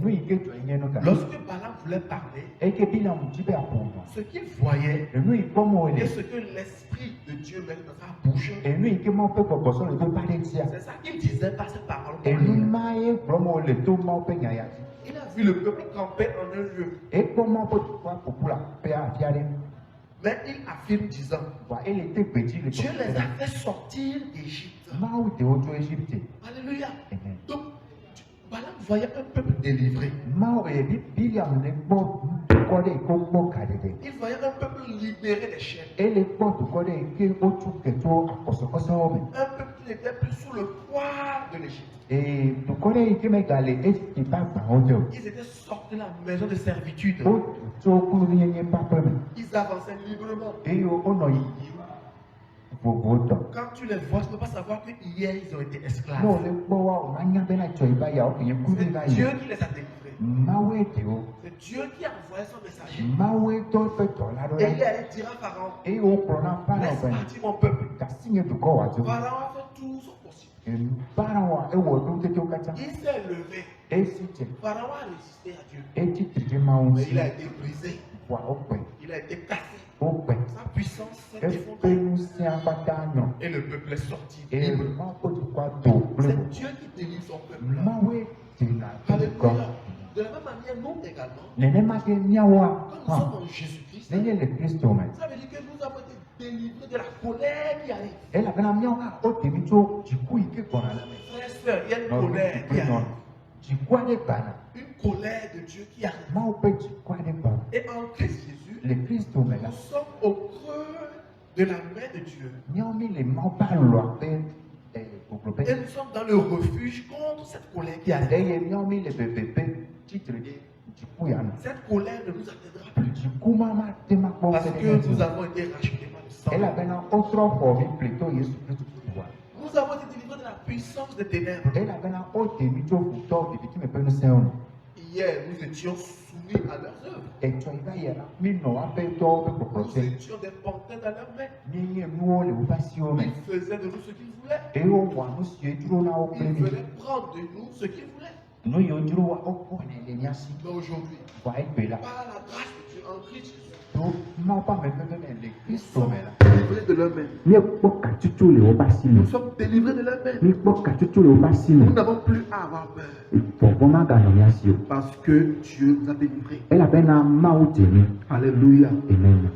Speaker 2: ike to enye no ka
Speaker 1: Lorsque Balaam voulait parler,
Speaker 2: e ke bi la mu ti be apo
Speaker 1: ce qu'il voyait
Speaker 2: e no iko mo
Speaker 1: et
Speaker 2: le
Speaker 1: ce que l'Esprit de Dieu met dans sa bouche,
Speaker 2: e no ike mo pe ko ko so le to ba de ti a
Speaker 1: c'est ça qu'il disait par ses paroles.
Speaker 2: e no ma e gbo mo le to mo pe nya ya ti
Speaker 1: Il a vu le peuple camper en un lieu.
Speaker 2: e ko mo po to kwa popula pe a ti ale
Speaker 1: Mais il affirme disant,
Speaker 2: wa e le te pe ti le
Speaker 1: Dieu les a fait sortir d'Égypte.
Speaker 2: ma o te o jo Egypte
Speaker 1: Alléluia. Donc, Balaam voyait un peuple délivré.
Speaker 2: ma o e bi ya mu ne gbo ko de ko gbo ka de de
Speaker 1: Il voyait un peuple libéré des chaînes.
Speaker 2: e le gbo to ko de ke o tu ke to akoso koso o me
Speaker 1: Un peuple qui n'était plus sous le poids de l'Égypte.
Speaker 2: e to ko de ike me gale e ti pa pa o jo
Speaker 1: Ils étaient sortis de la maison de servitude.
Speaker 2: o to ku ni nye pa pa me
Speaker 1: Ils avançaient librement.
Speaker 2: e o no yi gbogbo to
Speaker 1: Quand tu les vois, tu ne peux pas savoir que hier ils ont été esclaves.
Speaker 2: no le gbo wa o ma nya be na cho iba ya o ke ku ni na
Speaker 1: C'est Dieu
Speaker 2: yi
Speaker 1: qui les a délivrés.
Speaker 2: mawe te o
Speaker 1: C'est Dieu qui a envoyé son messager.
Speaker 2: mawe to pe to la do
Speaker 1: Et il est
Speaker 2: ya
Speaker 1: allé dire à Pharaon,
Speaker 2: e o ko na pa na
Speaker 1: laisse
Speaker 2: ba
Speaker 1: partir mon peuple.
Speaker 2: ka sinye du ko wa jo
Speaker 1: Pharaon a fait tout son possible.
Speaker 2: para wa e wo du te to ka cha
Speaker 1: Il s'est levé.
Speaker 2: e si te
Speaker 1: Pharaon a résisté à Dieu.
Speaker 2: e ti ti ma o
Speaker 1: Mais
Speaker 2: si
Speaker 1: il a été brisé.
Speaker 2: wa o pe
Speaker 1: Il a été cassé.
Speaker 2: o pe
Speaker 1: Sa puissance s'est
Speaker 2: e pe
Speaker 1: effondrée.
Speaker 2: nu se apata no
Speaker 1: Et le peuple est sorti
Speaker 2: e
Speaker 1: libre.
Speaker 2: ma ko tu kwa to ple
Speaker 1: C'est Dieu qui délivre son peuple.
Speaker 2: mawe te na ko
Speaker 1: Alléluia. De la même manière, nous également,
Speaker 2: nene ma ke nya wa
Speaker 1: quand nous
Speaker 2: ha
Speaker 1: sommes en Jésus-Christ,
Speaker 2: nene le Kristo me
Speaker 1: ça veut dire que nous avons été délivrés de la colère qui arrive.
Speaker 2: e la bana mia ha o te mi to ji ku ike ko na la me
Speaker 1: Frères et sœurs, il y a une
Speaker 2: no
Speaker 1: colère qui
Speaker 2: no
Speaker 1: arrive.
Speaker 2: ji kwa de bana
Speaker 1: Une colère de Dieu qui arrive.
Speaker 2: ma o pe ji kwa de bana
Speaker 1: Et en Christ Jésus,
Speaker 2: le Kristo me la
Speaker 1: nous sommes au creux de la main de Dieu.
Speaker 2: nyomi le ma pa lo ape gbogbo
Speaker 1: Et
Speaker 2: pe
Speaker 1: nous sommes dans le refuge contre cette colère qui arrive.
Speaker 2: eye nyomi le bebe titre de ji ku ya na
Speaker 1: Cette colère ne nous atteindra plus.
Speaker 2: ji ku ma ma te ma ko
Speaker 1: Parce
Speaker 2: se
Speaker 1: que nous avons été rachetés par le sang.
Speaker 2: e la bana o tro fo mi pleto Yesu Kristo wa
Speaker 1: Nous avons été délivrés de la puissance des ténèbres.
Speaker 2: e la bana o te mi to fu to de ti me pe no se on
Speaker 1: Hier, nous étions soumis à leurs œuvres.
Speaker 2: e to iba ya na mi no ape to be ko
Speaker 1: Nous
Speaker 2: se
Speaker 1: étions des pantins dans leurs mains.
Speaker 2: ni nye nu o le u ba si o me
Speaker 1: Ils faisaient de nous ce qu'ils voulaient.
Speaker 2: e o wa no si e duro na o pe
Speaker 1: Ils
Speaker 2: mi
Speaker 1: venaient prendre de nous ce qu'ils voulaient.
Speaker 2: no yo duro wa o ko ne le nya si
Speaker 1: Mais aujourd'hui,
Speaker 2: wa e pe la
Speaker 1: par la grâce de Dieu en Christ Jésus,
Speaker 2: do ma pa me me le
Speaker 1: Nous
Speaker 2: Kristo
Speaker 1: sommes
Speaker 2: me la
Speaker 1: délivrés de leur main.
Speaker 2: mi kpɔ katsutsu le woƒe asi me
Speaker 1: Nous sommes délivrés de leur main.
Speaker 2: mi kpɔ katsutsu le woƒe asi me
Speaker 1: Nous n'avons plus à avoir peur.
Speaker 2: vɔvɔ maganɔ mia si o
Speaker 1: Parce que Dieu nous a délivrés.
Speaker 2: elabena Mawu dze mi
Speaker 1: Alléluia.
Speaker 2: amen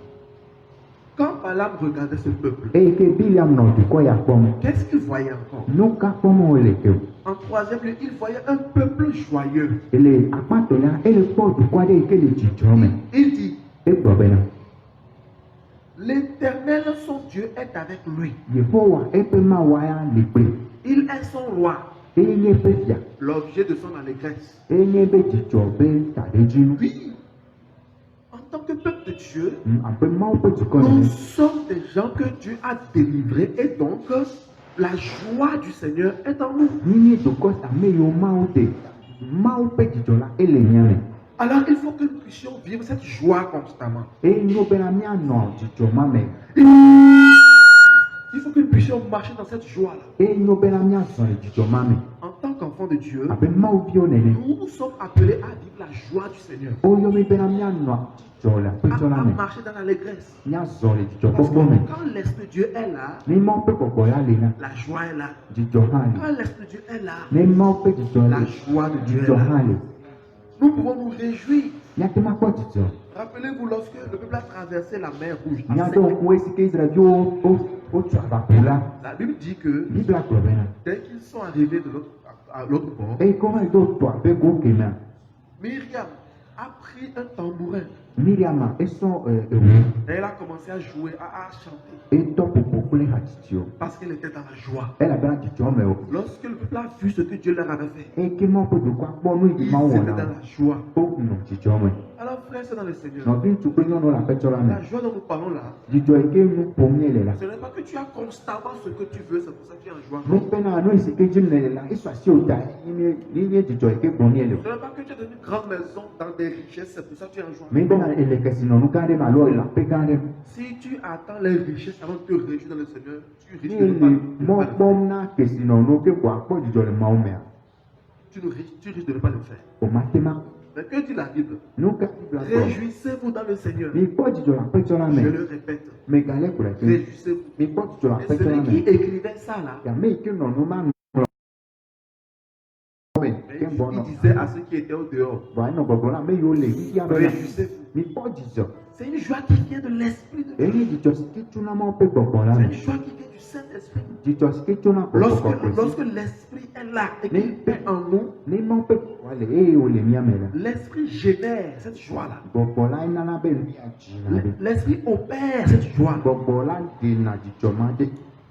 Speaker 1: Quand Balaam regardait ce peuple,
Speaker 2: eye ke Biliam nɔ dukɔ ya kpɔm
Speaker 1: qu'est-ce qu'il voyait encore?
Speaker 2: nu ka kpɔm wòle ke o
Speaker 1: En troisième lieu, il voyait un peuple joyeux.
Speaker 2: ele akpatɔlia ele kpɔ dukɔ aɖe yi ke le dzidzɔ me
Speaker 1: Il dit,
Speaker 2: egblɔ bena
Speaker 1: l'Éternel, son Dieu, est avec lui.
Speaker 2: Yehowa eƒe Mawua ya li kpli
Speaker 1: Il est son roi,
Speaker 2: eye nye eƒe fia
Speaker 1: l'objet de son allégresse.
Speaker 2: eye nye ebe dzidzɔ be taɖedzinu
Speaker 1: Oui, en tant que peuple de Dieu,
Speaker 2: abe Mawu ƒe dukɔ
Speaker 1: nous
Speaker 2: nene
Speaker 1: sommes des gens que Dieu a délivrés et donc la joie du Seigneur est en nous.
Speaker 2: mímí dukɔ ame yiwo Mawu de Mawu ƒe dzidzɔ la ele mia me
Speaker 1: Alors il faut que nous puissions vivre cette joie constamment.
Speaker 2: eye nyo bena mianɔ dzidzɔ ma me
Speaker 1: Il faut que nous puissions marcher dans cette joie-là.
Speaker 2: eye nyo bena miazɔ le dzidzɔ ma me
Speaker 1: En tant qu'enfants de Dieu,
Speaker 2: abe Mawuviwo nene
Speaker 1: nous sommes appelés à vivre la joie du Seigneur,
Speaker 2: woyɔ mi bena mianɔ dzidzɔ le aƒetɔ la
Speaker 1: à
Speaker 2: me
Speaker 1: marcher dans l'allégresse.
Speaker 2: miazɔ le
Speaker 1: Parce que
Speaker 2: dzidzɔkpɔkpɔ me
Speaker 1: quand l'Esprit de Dieu est là,
Speaker 2: ne Mawu ƒe gbɔgbɔ la le la
Speaker 1: la joie est là.
Speaker 2: dzidzɔ hã le
Speaker 1: Quand l'Esprit de Dieu est là,
Speaker 2: ne Mawu ƒe dzidzɔ
Speaker 1: la
Speaker 2: le
Speaker 1: joie de Dieu est
Speaker 2: dzidzɔ
Speaker 1: là.
Speaker 2: hã le
Speaker 1: Nous pouvons nous réjouir.
Speaker 2: miate ma kpɔ dzidzɔ
Speaker 1: Rappelez-vous lorsque le peuple a traversé la mer Rouge. à
Speaker 2: miaɖo
Speaker 1: sec.
Speaker 2: ŋku esi ke Israelviwo wotso aʋaƒo la
Speaker 1: La Bible dit que
Speaker 2: Biblia gblɔ bena
Speaker 1: dès qu'ils sont arrivés de à l'autre bord,
Speaker 2: eye kɔ va yi do tɔ abe go kemea
Speaker 1: Myriam a pris un tambourin
Speaker 2: Miriama esɔ ewu
Speaker 1: et elle a commencé à jouer, à chanter
Speaker 2: etɔ ƒoƒo kple hatsitsiwo
Speaker 1: parce qu'elle était dans la joie.
Speaker 2: elabena dzidzɔ me o
Speaker 1: Lorsque le peuple a vu ce que Dieu leur avait fait,
Speaker 2: eye ke Mawu ƒe dukɔa kpɔ nu yi
Speaker 1: ils
Speaker 2: Mawu
Speaker 1: étaient
Speaker 2: wɔ
Speaker 1: dans
Speaker 2: na
Speaker 1: la joie.
Speaker 2: wonɔ dzidzɔ me
Speaker 1: Alors frères, c'est dans le Seigneur.
Speaker 2: nɔvi ŋutsu kple nyɔnu le aƒetɔ la me
Speaker 1: La joie dont nous parlons là,
Speaker 2: dzidzɔ yi ke nu ƒom nye le la
Speaker 1: ce n'est pas que tu as constamment ce que tu veux, c'est pour ça que tu es en joie.
Speaker 2: ne bena nu si ke dzi le la esɔ asiwo da nye dzidzɔ yi ke gblɔm nye le o
Speaker 1: Ce n'est pas que tu as donné une grande maison dans des richesses, c'est pour ça que tu es en joie.
Speaker 2: me bena ele kesinɔnu gã aɖe me alo ele aƒe gã aɖe me
Speaker 1: Si tu attends les richesses avant de te réjouir dans le Seigneur, tu risques
Speaker 2: ne
Speaker 1: de ne pas,
Speaker 2: le
Speaker 1: de
Speaker 2: mɔ
Speaker 1: pas le faire.
Speaker 2: kpɔm na kesinɔnuwo ke ko akpɔ dzidzɔ le Mawu mea
Speaker 1: Tu risques de ne pas le faire.
Speaker 2: o mate ma
Speaker 1: Mais que dit la Bible?
Speaker 2: nu ka Biblia gblɔ
Speaker 1: Réjouissez-vous dans le Seigneur.
Speaker 2: mikpɔ dzidzɔ le aƒetɔ la
Speaker 1: Je
Speaker 2: me
Speaker 1: le répète.
Speaker 2: megale gblɔe ke
Speaker 1: Réjouissez-vous.
Speaker 2: mikpɔ dzidzɔ le
Speaker 1: Et
Speaker 2: aƒetɔ la
Speaker 1: celui qui
Speaker 2: me
Speaker 1: écrivait ça là,
Speaker 2: yame yi ke nɔ nu ma ŋlɔ me ke bɔ
Speaker 1: il
Speaker 2: nɔ
Speaker 1: disait à ceux qui étaient au dehors,
Speaker 2: bɔn enɔ gbɔgblɔ na ame yiwo le yiyia bena
Speaker 1: réjouissez-vous.
Speaker 2: mikpɔ dzidzɔ
Speaker 1: C'est une joie qui vient de l'Esprit de Dieu.
Speaker 2: eye dzidzɔ si ke tso na Mawu ƒe gbɔgbɔ la
Speaker 1: C'est
Speaker 2: me
Speaker 1: une joie qui vient du Saint-Esprit.
Speaker 2: dzidzɔ si ke tso na
Speaker 1: Lorsque,
Speaker 2: gbɔgbɔ
Speaker 1: lorsque l'Esprit est là et qu'il est en nous,
Speaker 2: ne Mawu ƒe gbɔgbɔ le eye wòle mia me la
Speaker 1: l'Esprit génère cette joie-là.
Speaker 2: gbɔgbɔ la nana be mia dzina ɖe
Speaker 1: L'Esprit opère cette joie.
Speaker 2: gbɔgbɔ la ɖena dzidzɔ ma ɖe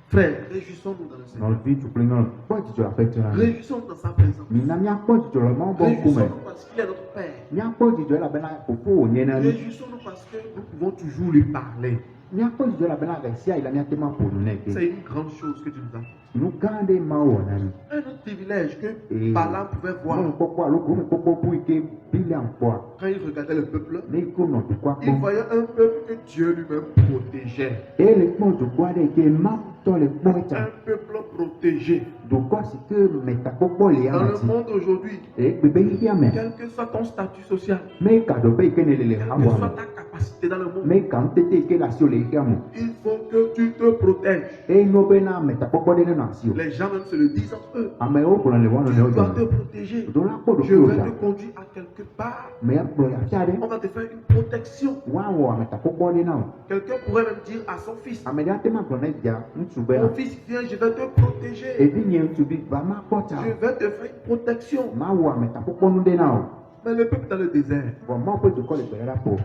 Speaker 1: Frères, réjouissons-nous dans le Seigneur.
Speaker 2: nɔvi tu kple nyɔnu kpɔ dzidzɔ le aƒetɔ la me
Speaker 1: Réjouissons-nous dans sa présence.
Speaker 2: mina miakpɔ dzidzɔ le Mawu ƒe ŋkume
Speaker 1: Réjouissons-nous parce qu'il est notre Père.
Speaker 2: miakpɔ dzidzɔ elabena fofo wònye na mi
Speaker 1: Réjouissons-nous parce que nous pouvons toujours lui parler.
Speaker 2: miakpɔ dzidzɔ elabena ɣe sia ɣi la miate ma ƒo nu nɛ ke
Speaker 1: C'est une grande chose que Dieu nous a fait.
Speaker 2: nu gã aɖe Mawu wɔ na mi
Speaker 1: Un autre privilège que
Speaker 2: Et-
Speaker 1: Balaam pouvait voir
Speaker 2: nyɔnukpɔkpɔ alo gomekpɔkpɔ bu yi ke Biliam kpɔa
Speaker 1: quand il regardait le peuple.
Speaker 2: ne ko nɔ dukɔa
Speaker 1: Il
Speaker 2: kpɔm
Speaker 1: voyait un peuple que Dieu lui-même protégeait.
Speaker 2: eye le kpɔ dukɔ aɖe yi ke Mawu tɔ le kpɔ
Speaker 1: Un
Speaker 2: tsa
Speaker 1: peuple protégé.
Speaker 2: dukɔ si ke metakpɔkpɔ le
Speaker 1: Dans le
Speaker 2: amati
Speaker 1: monde aujourd'hui,
Speaker 2: eye gbegbe yiyia me
Speaker 1: quel que soit ton statut social,
Speaker 2: me gaɖɔƒe yi ke ne le le
Speaker 1: quelle que
Speaker 2: habɔ
Speaker 1: soit
Speaker 2: me
Speaker 1: ta capacité dans le monde,
Speaker 2: me ganutete yi ke le asiwo le yiyia me
Speaker 1: il faut que tu te protèges.
Speaker 2: eye nyo bena metakpɔkpɔ ɖe nenɔ asi o
Speaker 1: Les gens même se le disent entre eux.
Speaker 2: amewo gblɔ le wɔn
Speaker 1: Tu
Speaker 2: nɔnɔewo
Speaker 1: dois te
Speaker 2: dome
Speaker 1: protéger.
Speaker 2: do la kpɔ
Speaker 1: Je
Speaker 2: ɖokuiwo
Speaker 1: vais
Speaker 2: ta
Speaker 1: te conduire à quelque part.
Speaker 2: me agblɔ le afi aɖe
Speaker 1: On va te faire une protection.
Speaker 2: woawɔ ametakpɔkpɔ ɖe na o
Speaker 1: Quelqu'un pourrait même dire à son fils,
Speaker 2: ame ɖe ate ma gblɔ ne via ŋutsu bena
Speaker 1: mon fils, viens, je vais te protéger.
Speaker 2: evi nye ŋutsuvi va ma kpɔ tsa
Speaker 1: Je vais te faire une protection.
Speaker 2: ma wɔ ametakpɔkpɔ nu ɖe na o
Speaker 1: Mais le peuple dans le désert,
Speaker 2: vɔ Mawu ƒe dukɔ le gbeɖaɖaƒo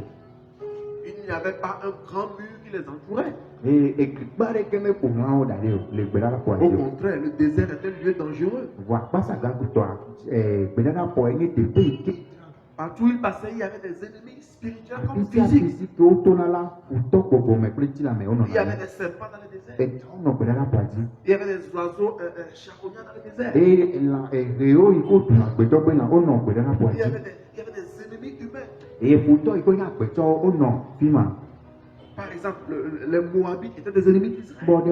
Speaker 1: il n'y avait pas un grand mur qui les entourait.
Speaker 2: eye egligba ɖeke meƒo xlã wo da ɖe o le gbeɖaɖaƒoa
Speaker 1: Au
Speaker 2: dzi o
Speaker 1: contraire, le désert est un lieu dangereux.
Speaker 2: vɔ akpasa gãkutɔa gbeɖaɖaƒoa nye teƒe yi ke
Speaker 1: Partout où il passait, il y avait des ennemis spirituels comme
Speaker 2: afi sia afi
Speaker 1: physiques.
Speaker 2: si ke wotona la futɔ gbɔgbɔ me kple tsilame
Speaker 1: Il y
Speaker 2: wonɔna
Speaker 1: avait
Speaker 2: ɖe
Speaker 1: des serpents dans le désert.
Speaker 2: etɔwo nɔ gbeɖaɖaƒoa dzi
Speaker 1: Il y avait des oiseaux charognards dans le désert.
Speaker 2: eye lã ehewo yi ke wotuna gbetɔ be lã wonɔ gbeɖaɖaƒoa
Speaker 1: Il y
Speaker 2: dzi
Speaker 1: avait des ennemis humains.
Speaker 2: eye futɔ yi ke nye agbetɔwo wonɔ fi ma
Speaker 1: Par exemple, les Moabites étaient des ennemis d'Israël.
Speaker 2: Bon, de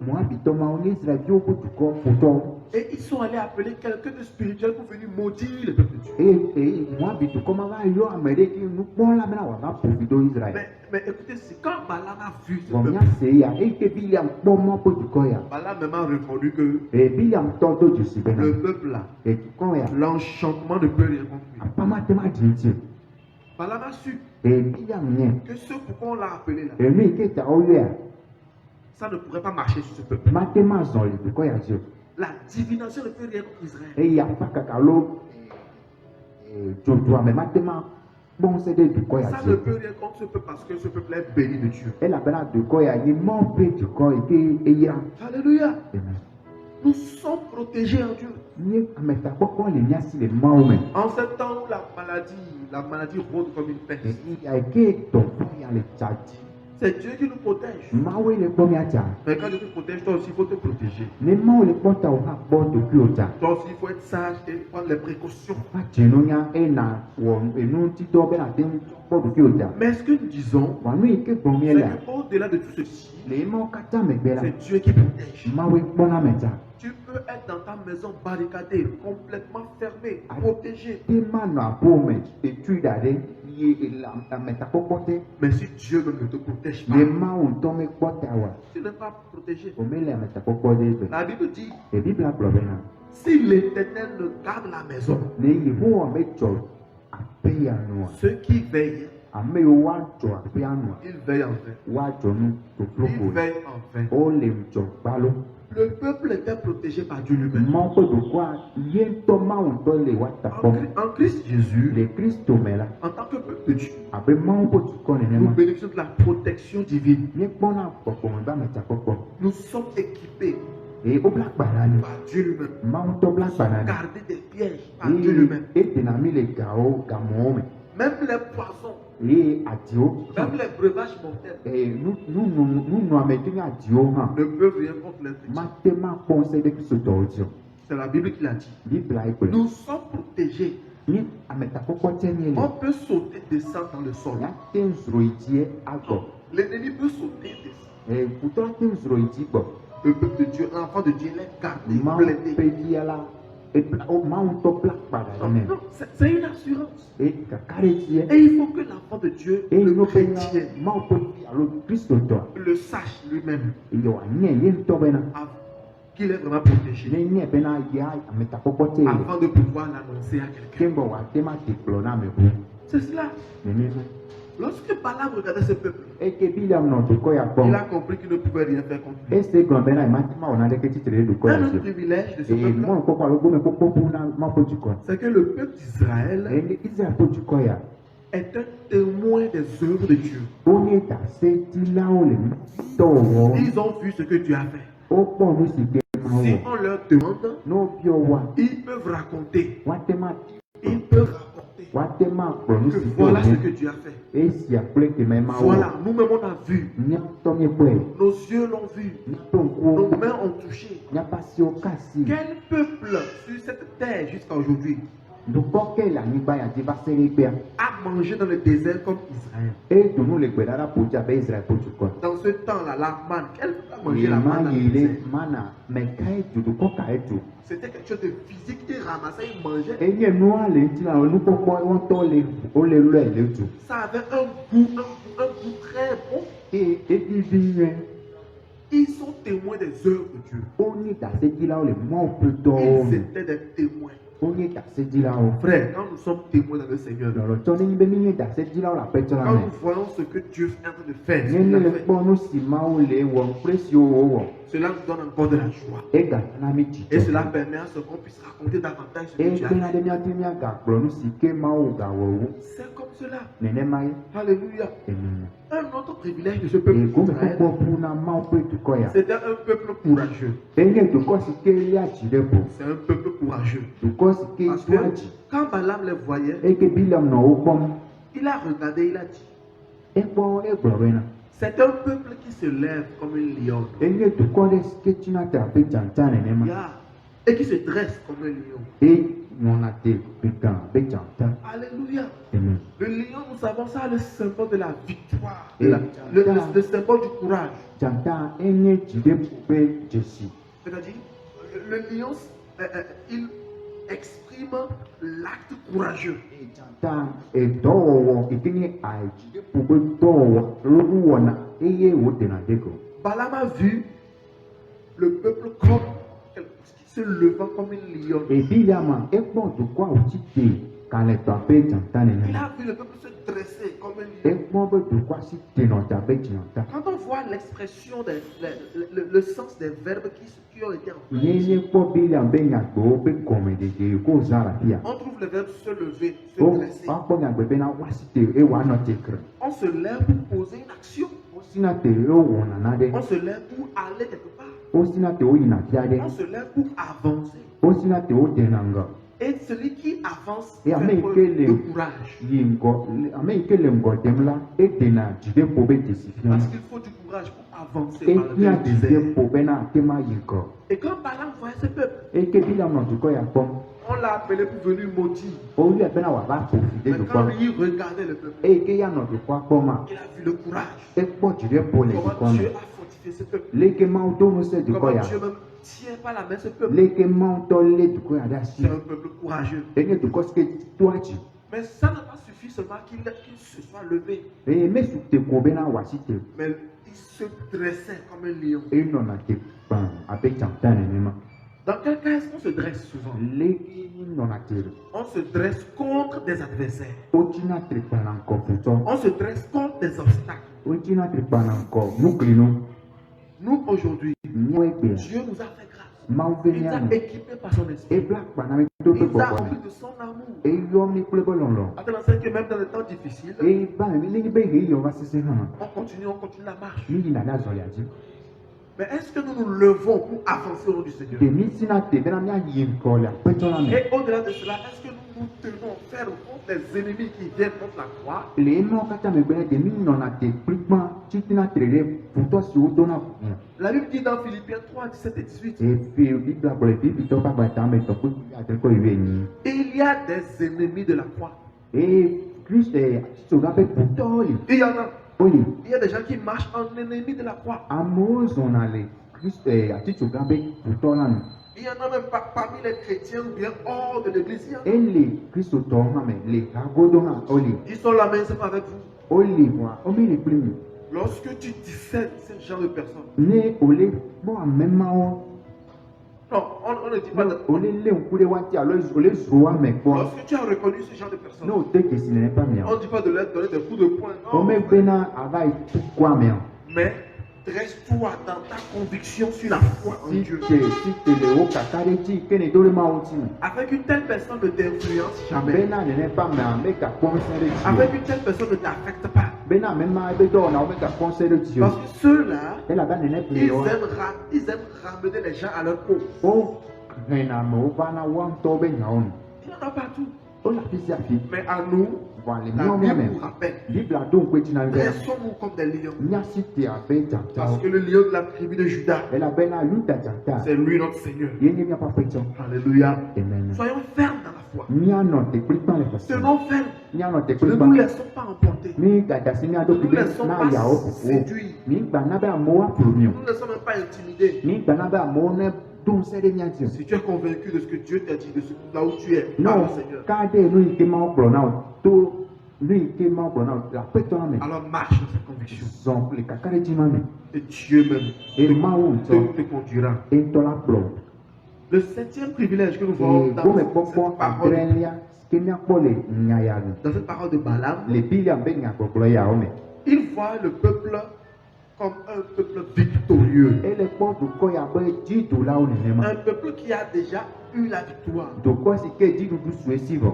Speaker 2: Moabitɔ mawo nye Israëlviwo ƒe dukɔ ƒotɔwo.
Speaker 1: Et ils sont allés appeler quelqu'un de spirituel pour venir maudire le peuple de Dieu.
Speaker 2: Eye Moabi dukɔ ma va yɔ ame ɖe ke nukpɔla bena wòava ƒo vi ɖo Israël.
Speaker 1: Mais écoutez, c'est quand Balaam a vu ce
Speaker 2: Bon,
Speaker 1: peuple,
Speaker 2: míase ya eye ke Biliam kpɔ mɔ ƒe dukɔ ya.
Speaker 1: Balaam même a répondu que
Speaker 2: Biliam tɔ do dzusi bena
Speaker 1: le peuple là,
Speaker 2: dukɔ ya
Speaker 1: l'enchantement ne peut rien contre lui.
Speaker 2: apama te ma dzi ŋuti.
Speaker 1: Balaam a su
Speaker 2: Biliam nye
Speaker 1: que ce pourquoi on l'a appelé là,
Speaker 2: nu yi ke ta woyɔa
Speaker 1: ça ne pourrait pas marcher sur ce peuple.
Speaker 2: ma te ma zɔ le dukɔ ya dzi o.
Speaker 1: La divination ne peut rien contre Israël.
Speaker 2: Eye aƒa kaka lo dzodzua me ma te ma kpɔ ŋusẽ ɖe dukɔ ya
Speaker 1: Ça
Speaker 2: dzi
Speaker 1: ne
Speaker 2: o.
Speaker 1: peut rien contre ce peuple parce que ce peuple est béni de Dieu.
Speaker 2: Elabena dukɔ ya nye mɔ ƒe dukɔ yi ke eyra.
Speaker 1: Alléluia.
Speaker 2: Amen.
Speaker 1: Nous sommes protégés en Dieu.
Speaker 2: Nye ametakpɔkpɔ le mía si le Mawu me.
Speaker 1: En ce temps où la maladie rôde comme une peste,
Speaker 2: Eya ke dɔvɔ ya le tsa dzi.
Speaker 1: c'est Dieu qui nous protège.
Speaker 2: Mawu le kpɔ mía dza.
Speaker 1: Mais quand Dieu te protège, toi aussi, il faut te protéger.
Speaker 2: Ne Mawu le kpɔ ta o hã kpɔ ɖokuiwo dza.
Speaker 1: Toi aussi, il faut être sage et prendre les précautions.
Speaker 2: Va dze nu nya ena wɔ enu ŋutidɔ bena te ŋu kpɔ ɖokuiwo dza.
Speaker 1: Mais ce que nous disons,
Speaker 2: Wa nu yi ke gblɔm
Speaker 1: c'est
Speaker 2: míele a,
Speaker 1: qu'au-delà de tout ceci,
Speaker 2: le emawo katã megbe la,
Speaker 1: c'est Dieu qui protège.
Speaker 2: Mawu kpɔna me dza.
Speaker 1: Tu peux être dans ta maison barricadée, complètement fermée, protégée.
Speaker 2: Te ma nɔ aƒewo me etui da ɖe ye ametakpɔkpɔ te.
Speaker 1: Mais si Dieu même ne te protège pas,
Speaker 2: Le Mawu ŋutɔ mekpɔ ta wa,
Speaker 1: tu n'es pas protégé.
Speaker 2: o mele ametakpɔkpɔ ɖe gbe.
Speaker 1: La Bible dit,
Speaker 2: Biblia gblɔ bena
Speaker 1: si l'Éternel ne garde la maison,
Speaker 2: ne Yehowa medzɔ aƒea nua,
Speaker 1: ceux qui veillent,
Speaker 2: ame yiwo woadzɔ aƒea nua,
Speaker 1: ils veillent en vain.
Speaker 2: woadzɔ nu
Speaker 1: Ils
Speaker 2: toploko,
Speaker 1: veillent en vain.
Speaker 2: wole ŋdzɔ gbalo.
Speaker 1: Le peuple était protégé par Dieu lui-même.
Speaker 2: Mawu ƒe dukɔa ye ŋutɔ Mawu ŋutɔ le woata kpɔm.
Speaker 1: En Christ Jésus,
Speaker 2: Le Kristo me la,
Speaker 1: en tant que peuple de Dieu,
Speaker 2: abe Mawu ƒe dukɔ
Speaker 1: nous
Speaker 2: nenema,
Speaker 1: bénéficions de la protection divine.
Speaker 2: míekpɔna kpɔkpɔme be ametakpɔkpɔ.
Speaker 1: Nous sommes équipés
Speaker 2: Eye wobla agba na mi.
Speaker 1: par Dieu lui-même.
Speaker 2: Mawu ŋutɔ bla agba na mi.
Speaker 1: Garder des pièges par Dieu lui-même.
Speaker 2: Edena mi le gamɔwo me.
Speaker 1: Même les poissons,
Speaker 2: Eye adiwo,
Speaker 1: même les breuvages mortels
Speaker 2: nunɔamedzi nye adiwo hã.
Speaker 1: ne peuvent rien contre les chrétiens.
Speaker 2: Mate ma kpɔ ŋusẽ ɖe kristotɔwo dzi o.
Speaker 1: C'est la Bible qui l'a dit.
Speaker 2: Biblia yi gblɔe.
Speaker 1: Nous sommes protégés.
Speaker 2: Nye ametakpɔkpɔ tse nye
Speaker 1: On
Speaker 2: le.
Speaker 1: peut sauter, descendre dans le sol.
Speaker 2: Míate ŋuzro yi dzi agbɔ.
Speaker 1: L'ennemi peut sauter, descendre.
Speaker 2: Futɔ te ŋuzro yi dzi gbɔ.
Speaker 1: Le peuple de Dieu, l'enfant de Dieu, il est gardé,
Speaker 2: Mawu
Speaker 1: blindé.
Speaker 2: ƒe via la, Mawu ŋutɔ bla akpa da ɖe nɛ.
Speaker 1: Non, c'est une assurance.
Speaker 2: Kaka ɖe dzi.
Speaker 1: Et il faut que l'enfant de Dieu,
Speaker 2: Eye
Speaker 1: le
Speaker 2: no ƒe
Speaker 1: chrétien,
Speaker 2: Mawu ƒe vi alo kristotɔa,
Speaker 1: le sache lui-même,
Speaker 2: eye wòanye ye ŋutɔ bena
Speaker 1: qu'il est vraiment protégé,
Speaker 2: ne nye bena ya ametakpɔkpɔ tse le.
Speaker 1: avant de pouvoir l'annoncer à quelqu'un.
Speaker 2: Ke ŋgɔ wòate ma te kplɔ na amewo.
Speaker 1: C'est cela.
Speaker 2: Nenema.
Speaker 1: Lorsque Balaam regardait ce peuple,
Speaker 2: Eke Biliam nɔ dukɔ ya
Speaker 1: il
Speaker 2: kpɔm.
Speaker 1: a compris qu'il ne pouvait rien faire contre lui.
Speaker 2: Ese gblɔ bena mate ma wɔ naɖeke tsitre ɖe dukɔ
Speaker 1: Un
Speaker 2: ya
Speaker 1: autre
Speaker 2: dzi o.
Speaker 1: privilège de ce
Speaker 2: Eye
Speaker 1: peuple-là,
Speaker 2: mɔnu kpɔkpɔ alo gome kpɔkpɔ ƒu na ma ƒe dukɔ.
Speaker 1: c'est que le peuple d'Israël
Speaker 2: Eye Israel ƒe dukɔ ya,
Speaker 1: est un témoin des œuvres de Dieu.
Speaker 2: wonye dasedzilawo le tɔwɔ.
Speaker 1: Ils ont vu ce que Dieu a fait.
Speaker 2: Wokpɔ nu si ke ma
Speaker 1: Si
Speaker 2: wɔ.
Speaker 1: on leur demande,
Speaker 2: No biɔ wa,
Speaker 1: ils peuvent raconter.
Speaker 2: wate ma
Speaker 1: Ils peuvent rapporter
Speaker 2: wate ma kplɔ nu
Speaker 1: que
Speaker 2: si ke
Speaker 1: voilà ce
Speaker 2: wònye.
Speaker 1: que Dieu a fait.
Speaker 2: Esia kple kemɛ ma wɔ.
Speaker 1: Voilà, nous-mêmes on a vu.
Speaker 2: Míatɔ míekpɔe.
Speaker 1: Nos yeux l'ont vu.
Speaker 2: Míaƒe ŋkuwo,
Speaker 1: Nos mains ont touché.
Speaker 2: míaƒe asiwo ka asi.
Speaker 1: Quel peuple sur cette terre jusqu'à aujourd'hui
Speaker 2: Dukɔ ke le anyigba ya dzi va se ɖe gbea.
Speaker 1: a mangé dans le désert comme Israël?
Speaker 2: Edo nu le gbeɖaɖa ƒo abe Israel ƒe dukɔ.
Speaker 1: Dans ce temps-là, la manne, quel peuple a mangé la
Speaker 2: Yema
Speaker 1: manne dans le
Speaker 2: yi
Speaker 1: désert?
Speaker 2: ɖe mana mekae tu dukɔ kae tu.
Speaker 1: C'était quelque chose de physique qui ramassait, il mangeait.
Speaker 2: Enye nua le ŋuti la nukpɔkpɔ wɔtɔ wole lɔe le tu.
Speaker 1: Ça avait un goût très bon.
Speaker 2: Eye evivi nyuie.
Speaker 1: Ils sont témoins des œuvres de Dieu.
Speaker 2: Wonye dasedzilawo le Mawu ƒe dɔwo
Speaker 1: Ils
Speaker 2: me.
Speaker 1: étaient des témoins.
Speaker 2: Wonye dasedzilawo.
Speaker 1: Frère, quand nous sommes témoins dans le Seigneur,
Speaker 2: Lɔlɔtsɔ ne nyi be mi nye dasedzilawo le aƒetɔ la
Speaker 1: quand
Speaker 2: me.
Speaker 1: nous voyons ce que Dieu est en train de faire, ce
Speaker 2: Nye
Speaker 1: qu'il
Speaker 2: ne
Speaker 1: a
Speaker 2: le
Speaker 1: fait,
Speaker 2: kpɔ nu si Mawu le wɔm kple siwo wòwɔ.
Speaker 1: cela nous donne encore de la joie.
Speaker 2: Egana mi
Speaker 1: Et cela
Speaker 2: dzidzɔ.
Speaker 1: permet à ce qu'on puisse raconter davantage ce que Dieu a
Speaker 2: Ebena
Speaker 1: fait.
Speaker 2: ɖe míate míagakplɔ nu si ke Mawu gawɔ wo.
Speaker 1: C'est comme cela.
Speaker 2: Nenema ye.
Speaker 1: Alléluia.
Speaker 2: Enene.
Speaker 1: Un autre privilège de ce peuple
Speaker 2: Egome
Speaker 1: d'Israël,
Speaker 2: kpɔkpɔ ƒu na Mawu ƒe dukɔ ya.
Speaker 1: c'était un peuple courageux.
Speaker 2: Enye dukɔ si ke lia dzi ɖe ƒo.
Speaker 1: C'est un peuple courageux.
Speaker 2: Dukɔ si ke
Speaker 1: Parce
Speaker 2: doa
Speaker 1: que
Speaker 2: dzi.
Speaker 1: quand Balaam les voyait,
Speaker 2: Eke Biliam nɔ wo kpɔm.
Speaker 1: il a regardé, il a dit,
Speaker 2: Ekpɔ egblɔ bena.
Speaker 1: c'est un peuple qui se lève comme une lionne.
Speaker 2: Enye dukɔ ɖe si ke tsina te abe dzãdzã nenema.
Speaker 1: Yeah. et qui se dresse comme un lion.
Speaker 2: Et on a des pétants, des jantas.
Speaker 1: Alléluia.
Speaker 2: Amen.
Speaker 1: Le lion, nous savons ça, le symbole de la victoire,
Speaker 2: Et
Speaker 1: le symbole du courage.
Speaker 2: Janta, enye jide poupée Jessie.
Speaker 1: C'est-à-dire, le lion, il exprime l'acte courageux.
Speaker 2: Janta, et dɔwɔwɔ, ikenye a jide poupée dɔwɔwɔ, lɔwɔna, eye wotena deko.
Speaker 1: Balaam a vu le peuple comme se levant comme un lion.
Speaker 2: Et Biliama, ekpɔ dukɔa wòtsi te kalẹ̀ tɔ abe janta
Speaker 1: Il
Speaker 2: nene.
Speaker 1: a vu le peuple se dresser comme un lion.
Speaker 2: Ekpɔ be dukɔa si tenɔ te abe janta.
Speaker 1: Quand on voit l'expression, le sens des verbes qui ont été employés,
Speaker 2: Nye kpɔ Biliam be nyagbewo be gɔmedede ko zã la fia.
Speaker 1: on trouve le verbe se lever, se
Speaker 2: O
Speaker 1: dresser.
Speaker 2: akpɔ nyagbe bena woasi te eye woanɔ te kre.
Speaker 1: On se lève pour poser une action.
Speaker 2: Wosina te eye wowɔna naɖe.
Speaker 1: On se lève pour aller quelque part.
Speaker 2: Wosina te woyina fi aɖe.
Speaker 1: On se lève pour avancer.
Speaker 2: Wosina te wodena ŋgɔ.
Speaker 1: Et celui qui avance
Speaker 2: Et
Speaker 1: fait
Speaker 2: amen,
Speaker 1: preuve
Speaker 2: quel
Speaker 1: de
Speaker 2: est-
Speaker 1: courage.
Speaker 2: Yi ŋgɔ ame yi ke le ŋgɔ dem la edena dziɖeƒo be desi fia.
Speaker 1: Parce qu'il faut du courage pour avancer par le
Speaker 2: Efia
Speaker 1: désert.
Speaker 2: dziɖeƒo bena ate ma yi ŋgɔ.
Speaker 1: Et quand Balaam voyait ce peuple,
Speaker 2: Eye ke Biliam nɔ dukɔ ya kpɔm.
Speaker 1: on l'a appelé pour venir maudire.
Speaker 2: Woyɔe bena wòava ƒo fi
Speaker 1: Mais
Speaker 2: ɖe
Speaker 1: quand
Speaker 2: dukɔ.
Speaker 1: lui regardait le peuple,
Speaker 2: Eye ke ya nɔ dukɔa kpɔma,
Speaker 1: il a vu le courage.
Speaker 2: ekpɔ dziɖeƒo le
Speaker 1: Comment
Speaker 2: dukɔ
Speaker 1: Dieu
Speaker 2: me.
Speaker 1: a fortifié ce peuple.
Speaker 2: Leke Mawu do ŋusẽ dukɔ
Speaker 1: Comment
Speaker 2: ya.
Speaker 1: Dieu même tient par la main ce peuple.
Speaker 2: Leke Mawu tɔ lé dukɔ ya ɖe asi.
Speaker 1: C'est un peuple courageux.
Speaker 2: Enye dukɔ si ke to adzi.
Speaker 1: Mais ça n'a pas suffi seulement qu'il se soit levé.
Speaker 2: Eye mesu te ko bena wòasi te.
Speaker 1: Mais il se dressait comme un lion.
Speaker 2: Enɔna te kpã abe dzata nenema.
Speaker 1: Dans quel cas est-ce qu'on se dresse souvent?
Speaker 2: Leke nɔna te ɖo.
Speaker 1: On se dresse contre des adversaires.
Speaker 2: Wodzina tri kpana ŋkɔ futɔ.
Speaker 1: On se dresse contre des obstacles.
Speaker 2: Wodzina tri kpana ŋkɔ nuklinu.
Speaker 1: Nous, aujourd'hui,
Speaker 2: Nyɔe gbea.
Speaker 1: Dieu nous a fait grâce.
Speaker 2: Mawu be
Speaker 1: Il nous a
Speaker 2: miame.
Speaker 1: équipés par son esprit.
Speaker 2: Ebla kpana mi to
Speaker 1: Il
Speaker 2: be
Speaker 1: nous a
Speaker 2: gbɔgbɔ
Speaker 1: remplis
Speaker 2: me.
Speaker 1: de son amour.
Speaker 2: Eyɔ mi kple be lɔlɔ.
Speaker 1: À tel enseigne que même dans les temps difficiles,
Speaker 2: Eye ba mi lenyi be ɣe yɔ va sese hã.
Speaker 1: on continue la marche.
Speaker 2: Mi yina ɖe azɔlia dzi.
Speaker 1: Mais est-ce que nous nous levons pour avancer au nom du Seigneur?
Speaker 2: Ɖemi sina te bena miayi ŋkɔ le aƒetɔ la me.
Speaker 1: Et au-delà de cela, est-ce que nous nous tenons ferme contre les ennemis qui viennent contre la croix?
Speaker 2: Le emawo katã megbe la ɖemi nɔna te kplikpã titina tre ɖe futɔ siwo dona ʋu.
Speaker 1: La Bible dit dans Philippiens 3, 17 et 18,
Speaker 2: Efi Biblia gblɔ le Filipitɔwo ƒe agbata me tɔkpe adre kɔ yi enyi.
Speaker 1: il y a des ennemis de la croix.
Speaker 2: Eye Kristo atitsoga ƒe futɔwo li.
Speaker 1: Il y en a.
Speaker 2: Woli.
Speaker 1: Il y a des gens qui marchent en ennemis de la croix.
Speaker 2: Amewo zɔna le Kristo atitsoga ƒe futɔ la me.
Speaker 1: Il y en a même parmi les chrétiens ou bien hors de l'église. Il y en a.
Speaker 2: Ele kristotɔwo hã me le hagodo hã woli.
Speaker 1: Ils sont là, mais ils ne sont pas avec vous.
Speaker 2: Woli voa womele kpli mi.
Speaker 1: Lorsque tu discernes ce genre de personnes,
Speaker 2: Ne wòle kpɔ ame mawo.
Speaker 1: non, on ne dit pas.
Speaker 2: Wòle lé ŋku ɖe woati alo wòle zu woame kpɔ.
Speaker 1: Lorsque tu as reconnu ce genre de
Speaker 2: Ne
Speaker 1: personnes,
Speaker 2: wòde dzesi nene ƒe amea.
Speaker 1: on ne dit pas de leur donner des coups de poing. Non.
Speaker 2: Womegblẽna ava yi ku amea.
Speaker 1: Mais dresse-toi dans ta conviction sur la foi en
Speaker 2: Si
Speaker 1: Dieu.
Speaker 2: te le wo kaka ɖe dzi ke ne do ɖe mawo ŋuti me.
Speaker 1: Avec une telle personne ne t'influence jamais.
Speaker 2: Bena nene ƒe amea megakpɔ ŋusẽ ɖe dzi o.
Speaker 1: Avec une telle personne ne t'affecte pas.
Speaker 2: Bena ame ma ebe dɔwɔnawo megakpɔ ŋusẽ ɖe dzi o.
Speaker 1: Parce que ceux-là,
Speaker 2: Elabena nene ƒle
Speaker 1: ils
Speaker 2: wa.
Speaker 1: aiment ramener les gens à leur peau.
Speaker 2: Wo hẽna amewo vana woa ŋutɔwo be nyawo nu.
Speaker 1: Il y en a partout.
Speaker 2: Wole afi sia afi.
Speaker 1: Mais à nous,
Speaker 2: Voa le
Speaker 1: la
Speaker 2: míawo
Speaker 1: Bible
Speaker 2: me.
Speaker 1: nous rappelle,
Speaker 2: Biblia ɖo ŋkue dzi na mi be
Speaker 1: dressons-nous comme des lions.
Speaker 2: míasi te abe
Speaker 1: Parce
Speaker 2: dzatawo.
Speaker 1: que le lion de la tribu de Judas,
Speaker 2: Elabena Yuda dzata
Speaker 1: c'est lui notre Seigneur.
Speaker 2: ye nye míaƒe aƒetɔ.
Speaker 1: Alléluia.
Speaker 2: Amen.
Speaker 1: Soyons fermes dans la foi.
Speaker 2: Míanɔ te kplikpã le xɔse.
Speaker 1: Tenons fermes.
Speaker 2: Míanɔ te
Speaker 1: Ne nous
Speaker 2: kplikpã.
Speaker 1: laissons pas emporter.
Speaker 2: Mi gadasi mía
Speaker 1: Ne
Speaker 2: ɖokui
Speaker 1: nous
Speaker 2: be
Speaker 1: laissons
Speaker 2: na
Speaker 1: pas
Speaker 2: yawo ƒoƒo.
Speaker 1: séduire.
Speaker 2: Mi gbana be amewo aƒro mi
Speaker 1: Ne
Speaker 2: o.
Speaker 1: nous laissons même pas intimider.
Speaker 2: Mi gbana be amewo ne do ŋusẽ ɖe mía dzi o.
Speaker 1: Si tu es convaincu de ce que Dieu t'a dit, de là où tu es, par le
Speaker 2: No,
Speaker 1: Seigneur,
Speaker 2: ka ɖe nu yi ke Mawu gblɔ na wo to nu yi ke Mawu gblɔ na wo le aƒetɔ la me.
Speaker 1: alors marche dans cette conviction.
Speaker 2: Zɔn le kaka ɖe dzi ma me.
Speaker 1: Et Dieu même
Speaker 2: Eye Mawu ŋutɔ
Speaker 1: te conduira.
Speaker 2: etɔ la kplɔ.
Speaker 1: Le septième privilège que nous voyons
Speaker 2: Eye
Speaker 1: dans
Speaker 2: gomekpɔkpɔ
Speaker 1: cette parole,
Speaker 2: adrelia si ke míakpɔ le nya ya me.
Speaker 1: dans cette parole de Balaam,
Speaker 2: Le Biliam be nyagbɔgblɔ yawo me.
Speaker 1: il voit le peuple comme un peuple victorieux.
Speaker 2: Ele kpɔ dukɔ ya be dziɖulawo nenema.
Speaker 1: Un peuple qui a déjà eu la victoire.
Speaker 2: Dukɔ si ke dziɖuɖu sue si vɔ.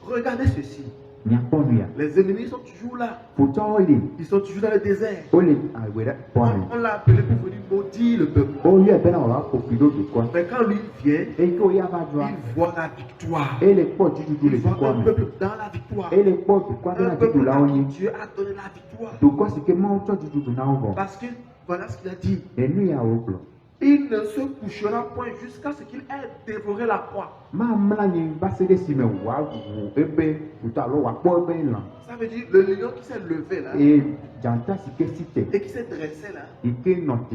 Speaker 1: Regardez ceci.
Speaker 2: Míakpɔ nu ya.
Speaker 1: Les ennemis sont toujours là.
Speaker 2: Futɔwo li.
Speaker 1: Ils sont toujours dans le désert.
Speaker 2: Wole awe ɖe kpɔ me.
Speaker 1: On l'a appelé pour venir maudire le peuple.
Speaker 2: Woyɔe bena wòava ƒo fi ɖo dukɔa.
Speaker 1: Mais quand lui vient,
Speaker 2: Eye ke woya va dzɔa.
Speaker 1: il voit la victoire.
Speaker 2: Ele kpɔ dziɖuɖu
Speaker 1: Il
Speaker 2: le
Speaker 1: voit
Speaker 2: dukɔa
Speaker 1: un
Speaker 2: me.
Speaker 1: peuple dans la victoire.
Speaker 2: Ele kpɔ dukɔa bena
Speaker 1: Un peuple à
Speaker 2: dziɖulawo
Speaker 1: qui
Speaker 2: nyi.
Speaker 1: Dieu a donné la victoire.
Speaker 2: Dukɔ si ke Mawu tsɔ dziɖuɖu na wo vɔ.
Speaker 1: Parce que voilà ce qu'il a dit.
Speaker 2: Enu ya wo gblɔ.
Speaker 1: Il ne se couchera point jusqu'à ce qu'il ait dévoré la proie.
Speaker 2: mamla ni va se de si me wa wu ebe uto alo wa po ebe lan
Speaker 1: Ça veut dire le lion qui s'est levé là
Speaker 2: e janta si ke site
Speaker 1: et qui s'est dressé là,
Speaker 2: ike note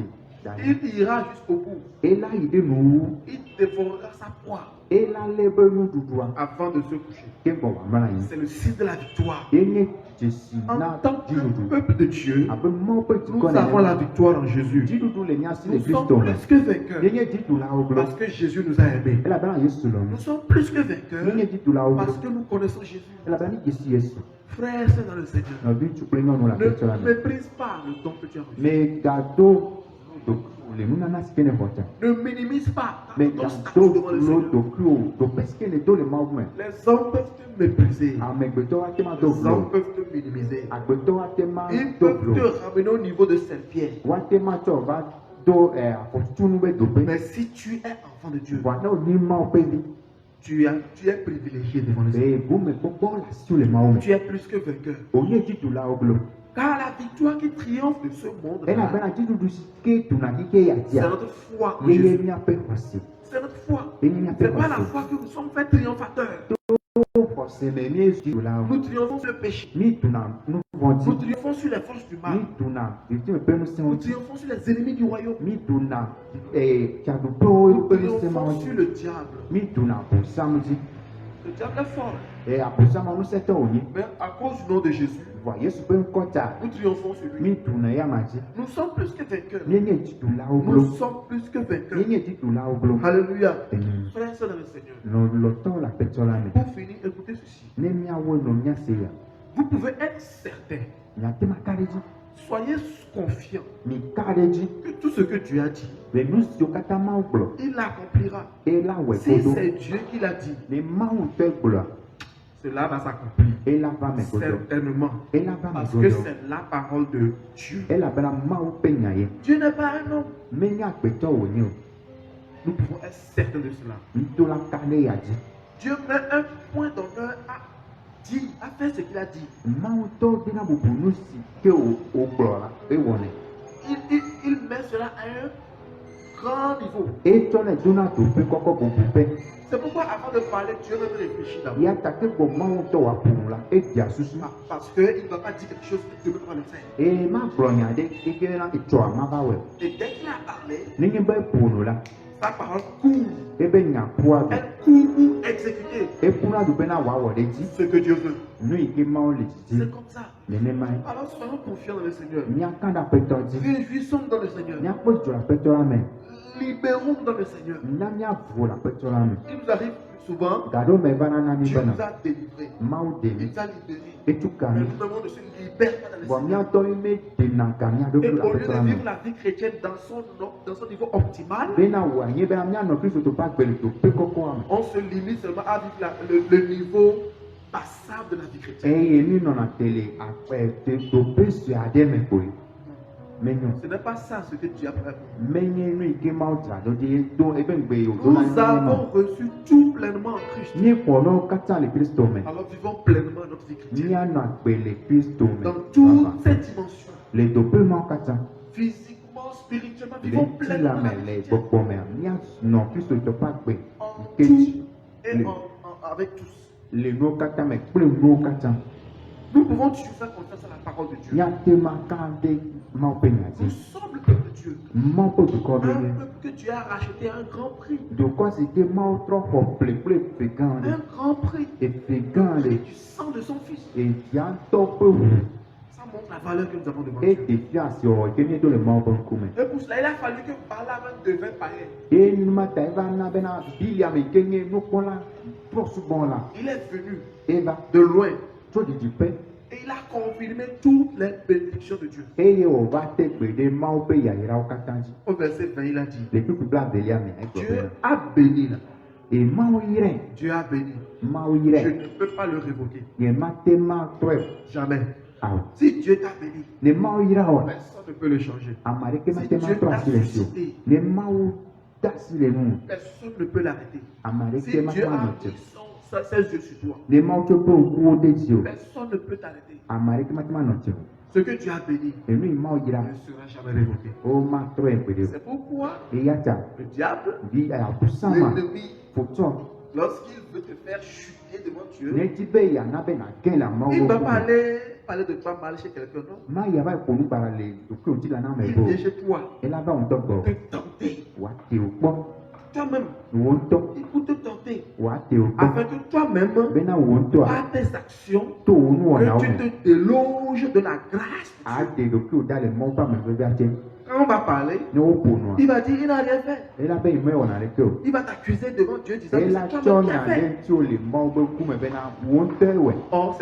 Speaker 1: il ira jusqu'au bout.
Speaker 2: e la ide nu
Speaker 1: Il dévorera sa proie
Speaker 2: e la lebe nu dudua
Speaker 1: avant de se coucher.
Speaker 2: ke bo wa mala yi
Speaker 1: C'est le signe de la victoire.
Speaker 2: e ne jesi
Speaker 1: En
Speaker 2: na
Speaker 1: tant que
Speaker 2: jidudu
Speaker 1: peuple de Dieu,
Speaker 2: abe mo pe ti
Speaker 1: nous
Speaker 2: ko
Speaker 1: avons la
Speaker 2: ne
Speaker 1: victoire en Jésus.
Speaker 2: jidudu le nya si le
Speaker 1: Nous sommes
Speaker 2: Kristo me
Speaker 1: plus que vainqueurs
Speaker 2: ye nye jidu la oglo
Speaker 1: parce que Jésus nous a aimés.
Speaker 2: e la bana yesu lo
Speaker 1: Nous sommes plus que vainqueurs
Speaker 2: ye nye jidu la oglo
Speaker 1: parce que nous connaissons Jésus.
Speaker 2: e la bana jesi yesu
Speaker 1: Frères et sœurs dans le Seigneur,
Speaker 2: no bi tu pleno no la pecho la
Speaker 1: ne
Speaker 2: me
Speaker 1: méprise pas le don que tu as reçu.
Speaker 2: me gado do le nuna na sikene vota
Speaker 1: Ne minimise pas
Speaker 2: me
Speaker 1: ton statut
Speaker 2: gado
Speaker 1: devant le
Speaker 2: lo
Speaker 1: Seigneur.
Speaker 2: do krio do peskene do le maume
Speaker 1: Les hommes peuvent te mépriser.
Speaker 2: amegbeto wa tema
Speaker 1: Les
Speaker 2: do
Speaker 1: hommes
Speaker 2: blo
Speaker 1: peuvent te minimiser.
Speaker 2: agbeto wa tema
Speaker 1: Ils
Speaker 2: do
Speaker 1: peuvent
Speaker 2: blo
Speaker 1: te ramener au niveau de Saint-Pierre.
Speaker 2: wa tema cho va do apostunu be do pe
Speaker 1: Mais si tu es enfant de Dieu,
Speaker 2: wa na ni mau pe bi
Speaker 1: tu es privilégié devant le Seigneur.
Speaker 2: e bu me popo la si le maume
Speaker 1: Tu es plus que vainqueur.
Speaker 2: o ye jidu la oglo
Speaker 1: Car la victoire qui triomphe de ce monde,
Speaker 2: e la bana jidu du sike tuna kike ya
Speaker 1: c'est
Speaker 2: dia
Speaker 1: notre foi en
Speaker 2: ye ye
Speaker 1: Jésus.
Speaker 2: nya pe hosi
Speaker 1: C'est notre foi.
Speaker 2: e nya pe
Speaker 1: C'est pas la
Speaker 2: hosi
Speaker 1: foi que nous sommes faits triomphateurs.
Speaker 2: hosi me mi jidu la
Speaker 1: Nous triomphons sur le péché.
Speaker 2: mi tuna nu
Speaker 1: Nous
Speaker 2: vonti
Speaker 1: triomphons sur les forces du mal.
Speaker 2: mi tuna ti me pe nu se
Speaker 1: Nous
Speaker 2: onti
Speaker 1: triomphons sur les ennemis du royaume.
Speaker 2: mi tuna kiadu po
Speaker 1: Nous
Speaker 2: pe nu se ma
Speaker 1: triomphons
Speaker 2: onti
Speaker 1: sur le diable.
Speaker 2: mi tuna posam ti
Speaker 1: Le diable est fort.
Speaker 2: e aposam nu se to oni
Speaker 1: Mais à cause du nom de Jésus,
Speaker 2: wa yesu pe nkota
Speaker 1: nous triomphons sur lui.
Speaker 2: mi tuna ya ma ji
Speaker 1: Nous sommes plus que vainqueurs.
Speaker 2: ni ne jidu la
Speaker 1: Nous
Speaker 2: oglo
Speaker 1: sommes plus que
Speaker 2: ni
Speaker 1: vainqueurs.
Speaker 2: ne jidu la oglo
Speaker 1: Alléluia.
Speaker 2: Amen.
Speaker 1: Frères et sœurs dans le Seigneur,
Speaker 2: no lo to la pecho la me
Speaker 1: pour finir, écoutez ceci.
Speaker 2: ne mi awo no mi ase ya
Speaker 1: Vous pouvez être certain,
Speaker 2: nya te ma kareji
Speaker 1: soyez confiants
Speaker 2: mi kareji
Speaker 1: que tout ce que Dieu a dit,
Speaker 2: le nu si o kata ma oglo
Speaker 1: il l'accomplira.
Speaker 2: e la we
Speaker 1: Si
Speaker 2: kodo
Speaker 1: c'est Dieu qui l'a dit,
Speaker 2: ne ma o te glo
Speaker 1: cela va s'accomplir.
Speaker 2: e la va me kodo
Speaker 1: Certainement.
Speaker 2: e la va me
Speaker 1: Parce que
Speaker 2: kodo
Speaker 1: c'est la parole de Dieu.
Speaker 2: e la bana ma o pe nya ye
Speaker 1: Dieu n'est pas un homme.
Speaker 2: me nya pecho o ni o
Speaker 1: Nous pouvons être certains de cela.
Speaker 2: nto la kale ya ji
Speaker 1: Dieu met un point d'honneur à dire, à faire ce qu'il a dit.
Speaker 2: ma o to de na bubu nu si ke o glo la e wone
Speaker 1: Il met cela à un grand niveau.
Speaker 2: e to le duna to pe koko bubu pe
Speaker 1: C'est pourquoi avant de parler, Dieu même réfléchit d'abord.
Speaker 2: ya ta ke bo ma o to wa pun la e dia susu
Speaker 1: Parce qu'il ne va pas dire quelque chose que Dieu ne peut pas le faire.
Speaker 2: e ma glo nya de e ke na e to ma ba we
Speaker 1: Et dès qu'il a parlé,
Speaker 2: ni nyi be punu la
Speaker 1: sa parole court.
Speaker 2: e be nya pua bi
Speaker 1: Elle court pour exécuter
Speaker 2: e puna du be na wa wo de ji
Speaker 1: ce que Dieu veut.
Speaker 2: nu ike ma o le ji
Speaker 1: C'est comme ça.
Speaker 2: ne ne mai
Speaker 1: Alors soyons confiants dans le Seigneur.
Speaker 2: nya kanda peto ji
Speaker 1: Réjouissons dans le Seigneur.
Speaker 2: nya po jo la peto la me
Speaker 1: Libérons dans le Seigneur.
Speaker 2: na nya vo la peto la me
Speaker 1: Il nous arrive souvent,
Speaker 2: gado me bana na mi
Speaker 1: Dieu
Speaker 2: bana
Speaker 1: nous a délivrés.
Speaker 2: ma o de
Speaker 1: Il
Speaker 2: mi
Speaker 1: nous a libérés.
Speaker 2: e tu
Speaker 1: Mais
Speaker 2: kami
Speaker 1: nous demandons de se libérer dans le
Speaker 2: bo
Speaker 1: Seigneur.
Speaker 2: mia to me de na kami ado
Speaker 1: Et
Speaker 2: la
Speaker 1: au lieu
Speaker 2: peto la
Speaker 1: de
Speaker 2: me
Speaker 1: vivre la vie chrétienne dans son niveau optimal,
Speaker 2: be na wa nye be na mia no kristo to pa gbele to pe koko am
Speaker 1: on se limite seulement à vivre le niveau passable de la vie chrétienne.
Speaker 2: e ni no na tele ape te to pe su ade me ko menyo
Speaker 1: Ce n'est pas ça ce que Dieu a prévu.
Speaker 2: menye nu ike ma o tra do de do e be ngbe o do na
Speaker 1: Nous
Speaker 2: ni ma
Speaker 1: avons reçu tout pleinement en Christ.
Speaker 2: ni po no kata le kristo me
Speaker 1: Alors vivons pleinement notre vie chrétienne.
Speaker 2: ni ana gbele kristo me
Speaker 1: Dans toutes ces dimensions,
Speaker 2: le do pe ma kata
Speaker 1: physiquement, spirituellement,
Speaker 2: le
Speaker 1: vivons
Speaker 2: ti la
Speaker 1: pleinement
Speaker 2: me
Speaker 1: la vie
Speaker 2: le
Speaker 1: chrétienne.
Speaker 2: gbogbo me ni a no kristo to pa gbe
Speaker 1: En
Speaker 2: keji
Speaker 1: tout et avec tous.
Speaker 2: le no kata me kple no kata
Speaker 1: Nous pouvons toujours faire confiance à la parole de Dieu.
Speaker 2: ni a te ma ka de ma pe nya
Speaker 1: Nous
Speaker 2: ji
Speaker 1: sommes le peuple de Dieu.
Speaker 2: ma po du ko
Speaker 1: Un
Speaker 2: be
Speaker 1: peuple que Dieu a racheté à un grand prix.
Speaker 2: do ko si ke ma o tro ho ple fe gan
Speaker 1: Un grand prix.
Speaker 2: e fe gan
Speaker 1: Le prix
Speaker 2: le
Speaker 1: du sang de son fils.
Speaker 2: e ya to pe wu
Speaker 1: Ça montre la valeur que nous avons devant
Speaker 2: e
Speaker 1: Dieu.
Speaker 2: te fi asi o ke ni do le ma po nkume
Speaker 1: Et pour cela, il a fallu que Balaam devint païen.
Speaker 2: e numa ta eva na be na bilia me kenye no kola tro su bon la
Speaker 1: Il est venu
Speaker 2: eva
Speaker 1: de loin
Speaker 2: tro di di pe
Speaker 1: et il a confirmé toutes les bénédictions de Dieu.
Speaker 2: eye o va te gbe de ma o pe ya ira o kata ji
Speaker 1: Au verset 20, il a dit,
Speaker 2: le pipu bla belia me ai
Speaker 1: Dieu
Speaker 2: gbe
Speaker 1: a béni là.
Speaker 2: e ma o ire
Speaker 1: Dieu a béni.
Speaker 2: ma o
Speaker 1: Je
Speaker 2: ire
Speaker 1: ne peux pas le révoquer.
Speaker 2: ye ma te ma tro
Speaker 1: Jamais.
Speaker 2: au
Speaker 1: Si Dieu t'a béni,
Speaker 2: ne ma o ira o
Speaker 1: personne ne peut le changer.
Speaker 2: amare ke ma
Speaker 1: Si
Speaker 2: te ma
Speaker 1: Dieu
Speaker 2: tro
Speaker 1: t'a
Speaker 2: asi le sio
Speaker 1: suscité,
Speaker 2: ne ma o dasi le nu
Speaker 1: personne ne peut l'arrêter.
Speaker 2: amare
Speaker 1: Si
Speaker 2: ke ma
Speaker 1: Dieu
Speaker 2: te ma
Speaker 1: a
Speaker 2: no te
Speaker 1: mis ses yeux sur toi,
Speaker 2: ne ma o te pe o ku o de ji o
Speaker 1: personne ne peut t'arrêter.
Speaker 2: amare ke ma te ma no te o
Speaker 1: Ce que tu as béni
Speaker 2: enu imao yira
Speaker 1: ne sera jamais révoqué.
Speaker 2: o ma tro egbede
Speaker 1: C'est pourquoi
Speaker 2: e yacha
Speaker 1: le diable,
Speaker 2: di abusama
Speaker 1: l'ennemi,
Speaker 2: foto
Speaker 1: lorsqu'il veut te faire chuter devant Dieu,
Speaker 2: ne ti be ya na be na gen la ma
Speaker 1: il va
Speaker 2: wo
Speaker 1: parler de toi mal chez quelqu'un d'autre.
Speaker 2: ma ya ba ko nu para le to ko ti la na me
Speaker 1: Il
Speaker 2: bo
Speaker 1: vient chez toi
Speaker 2: e la ba on to go
Speaker 1: te tenter.
Speaker 2: wa te o po
Speaker 1: Toi-même,
Speaker 2: wo to
Speaker 1: il faut te tenter.
Speaker 2: wa te o po
Speaker 1: Afin que toi-même,
Speaker 2: be na wo to
Speaker 1: par tes actions,
Speaker 2: to nu ona
Speaker 1: que
Speaker 2: o
Speaker 1: tu te déloges de la grâce
Speaker 2: a
Speaker 1: de Dieu.
Speaker 2: de do ko da le mo pa me be ba te
Speaker 1: Quand on va parler,
Speaker 2: ne o po no
Speaker 1: il va dire il n'a rien fait.
Speaker 2: e la be me ona le ko
Speaker 1: Il va t'accuser devant Dieu disant
Speaker 2: e
Speaker 1: que
Speaker 2: la
Speaker 1: c'est
Speaker 2: cho
Speaker 1: toi-même qui
Speaker 2: na
Speaker 1: as fait.
Speaker 2: le ti o le mo be ku me be na wo te we
Speaker 1: Or,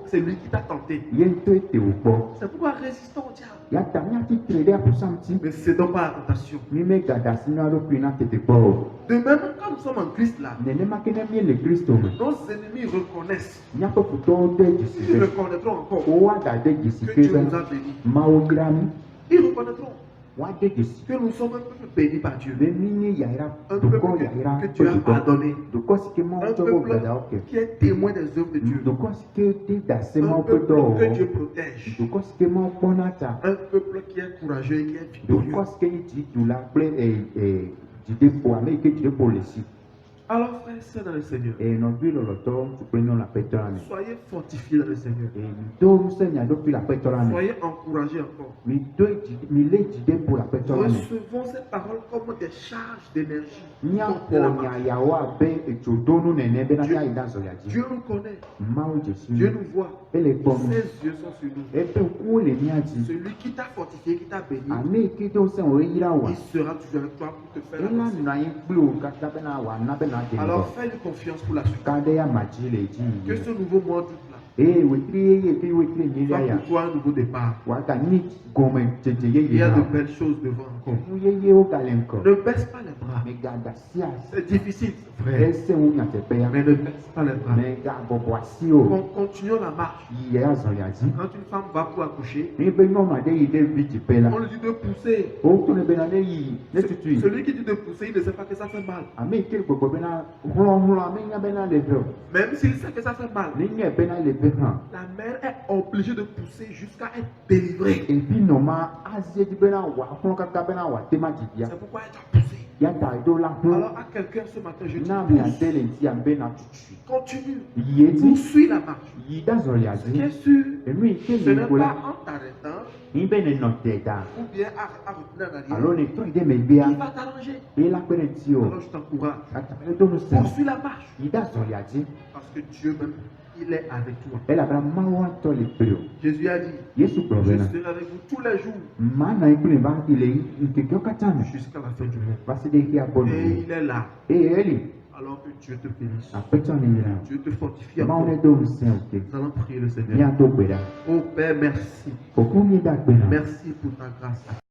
Speaker 1: c'est lui qui t'a tenté.
Speaker 2: ye to te o po
Speaker 1: C'est pourquoi résistons au diable.
Speaker 2: ya ta nya ti tre de apusam ti
Speaker 1: Ne cédons pas à la tentation.
Speaker 2: mi me gada si na lo ku na te te po
Speaker 1: De même, quand nous sommes en Christ là,
Speaker 2: ne ne ma ke ne mi le Kristo me
Speaker 1: nos ennemis reconnaissent.
Speaker 2: nya ko futo de ji si
Speaker 1: Ils
Speaker 2: be
Speaker 1: reconnaîtront encore
Speaker 2: o wa da de ji si
Speaker 1: que
Speaker 2: ke
Speaker 1: Dieu
Speaker 2: be
Speaker 1: nous a bénis.
Speaker 2: ma o gira mi
Speaker 1: Ils reconnaîtront
Speaker 2: wa de ji si
Speaker 1: que nous sommes un peuple béni par Dieu.
Speaker 2: be mi ni ya ira
Speaker 1: Un
Speaker 2: do ko
Speaker 1: peuple
Speaker 2: ya ira
Speaker 1: que Dieu a pardonné.
Speaker 2: do ko si ke ma
Speaker 1: Un
Speaker 2: to go
Speaker 1: peuple
Speaker 2: gada o ke
Speaker 1: qui est témoin des œuvres de Dieu.
Speaker 2: do ko si ke te da se ma
Speaker 1: Un
Speaker 2: o pe
Speaker 1: peuple
Speaker 2: do
Speaker 1: que Dieu protège.
Speaker 2: do ko si ke ma o pona ta
Speaker 1: Un peuple qui est courageux et qui est
Speaker 2: do
Speaker 1: victorieux.
Speaker 2: ko si ke ni ti du la ple jide po ame ke jide po le si
Speaker 1: Alors, frères et sœurs dans le Seigneur,
Speaker 2: e no bi lo lo to tu pe no la pe to la mi
Speaker 1: soyez fortifiés dans le Seigneur.
Speaker 2: e mi do mu se nya do pi la pe to la mi
Speaker 1: Soyez encouragés encore.
Speaker 2: mi le jide po la pe to la mi
Speaker 1: Recevons ces paroles comme des charges d'énergie.
Speaker 2: nya
Speaker 1: de la
Speaker 2: po
Speaker 1: marche.
Speaker 2: nya ya wa be ejodonu nene be na ya ida zo ya ji
Speaker 1: Dieu nous connaît.
Speaker 2: ma o jesu
Speaker 1: Dieu nous voit.
Speaker 2: ele gbo mu
Speaker 1: Ses yeux sont sur nous.
Speaker 2: e pe ku le ni aji
Speaker 1: Celui qui t'a fortifié, qui t'a béni,
Speaker 2: ame ke do se o yira wa
Speaker 1: il sera toujours avec toi pour te faire
Speaker 2: ela
Speaker 1: avancer.
Speaker 2: na yi glo ka ta be na wa na be na de
Speaker 1: Alors fais-lui confiance pour la suite.
Speaker 2: ka de ya ma ji le
Speaker 1: Que
Speaker 2: ji
Speaker 1: ce nouveau mois d'août là
Speaker 2: e we tri ye ke we tri ni
Speaker 1: soit
Speaker 2: ya
Speaker 1: pour toi un nouveau départ.
Speaker 2: wa ka ni gome jeje ye
Speaker 1: Il y a de
Speaker 2: ye
Speaker 1: belles choses devant encore.
Speaker 2: mu ye o ka le nko
Speaker 1: Ne baisse pas les bras.
Speaker 2: me ga da sia
Speaker 1: C'est difficile, c'est vrai.
Speaker 2: ese un nya te pe ya
Speaker 1: Mais ne baisse pas les bras.
Speaker 2: me ga bo bo si o
Speaker 1: Continuons la marche.
Speaker 2: ye ya zo ya ji
Speaker 1: Quand une femme va pour accoucher,
Speaker 2: ni be no ma de yi de bi ti pe la
Speaker 1: on lui dit de pousser.
Speaker 2: o to ne be na ne yi ne tutu
Speaker 1: Celui qui dit de pousser, il ne sait pas que ça fait mal.
Speaker 2: ame ke gbogbo be na hlo ame nya be na le do
Speaker 1: Même s'il sait que ça fait mal,
Speaker 2: ni nya be na le be ha
Speaker 1: la mère est obligée de pousser jusqu'à être délivrée.
Speaker 2: e bi no ma azie di be na wa hlo ka be na wa te ma ji dia
Speaker 1: C'est pourquoi elle doit pousser.
Speaker 2: ya ta do la hlo
Speaker 1: Alors à quelqu'un ce matin, je dis
Speaker 2: na mi
Speaker 1: pousse,
Speaker 2: ade le ti ambe na tutu
Speaker 1: continue,
Speaker 2: ye ti
Speaker 1: poursuis la marche.
Speaker 2: yi da zo ya
Speaker 1: Ce qui est
Speaker 2: ji
Speaker 1: sûr,
Speaker 2: e mi ke
Speaker 1: ce
Speaker 2: le
Speaker 1: n'est
Speaker 2: ko
Speaker 1: pas
Speaker 2: la
Speaker 1: en t'arrêtant
Speaker 2: ni be ne no te da
Speaker 1: ou bien à retenir en
Speaker 2: alo
Speaker 1: arrière.
Speaker 2: ne to de me bia
Speaker 1: Il va t'arranger.
Speaker 2: e la pe ne ti o
Speaker 1: Alors je t'encourage.
Speaker 2: ata be do no se
Speaker 1: Poursuis la marche.
Speaker 2: yi da zo ya ji
Speaker 1: Parce que Dieu même, il est avec toi.
Speaker 2: e la bra ma wa to le pe o
Speaker 1: Jésus a dit,
Speaker 2: yesu
Speaker 1: je
Speaker 2: problema
Speaker 1: serai avec vous tous les jours
Speaker 2: ma na ikule ba ile nke kyo katana
Speaker 1: jusqu'à la fin du monde.
Speaker 2: basi de ki abonu
Speaker 1: Et il est là.
Speaker 2: e eli
Speaker 1: Alors que Dieu te bénisse.
Speaker 2: apetso ni ira
Speaker 1: Dieu te fortifie
Speaker 2: ma
Speaker 1: encore.
Speaker 2: one do mu se o ke
Speaker 1: Nous allons prier le Seigneur.
Speaker 2: ni a do gbera
Speaker 1: Oh Père, merci.
Speaker 2: okun ni da gbera
Speaker 1: Merci pour ta grâce.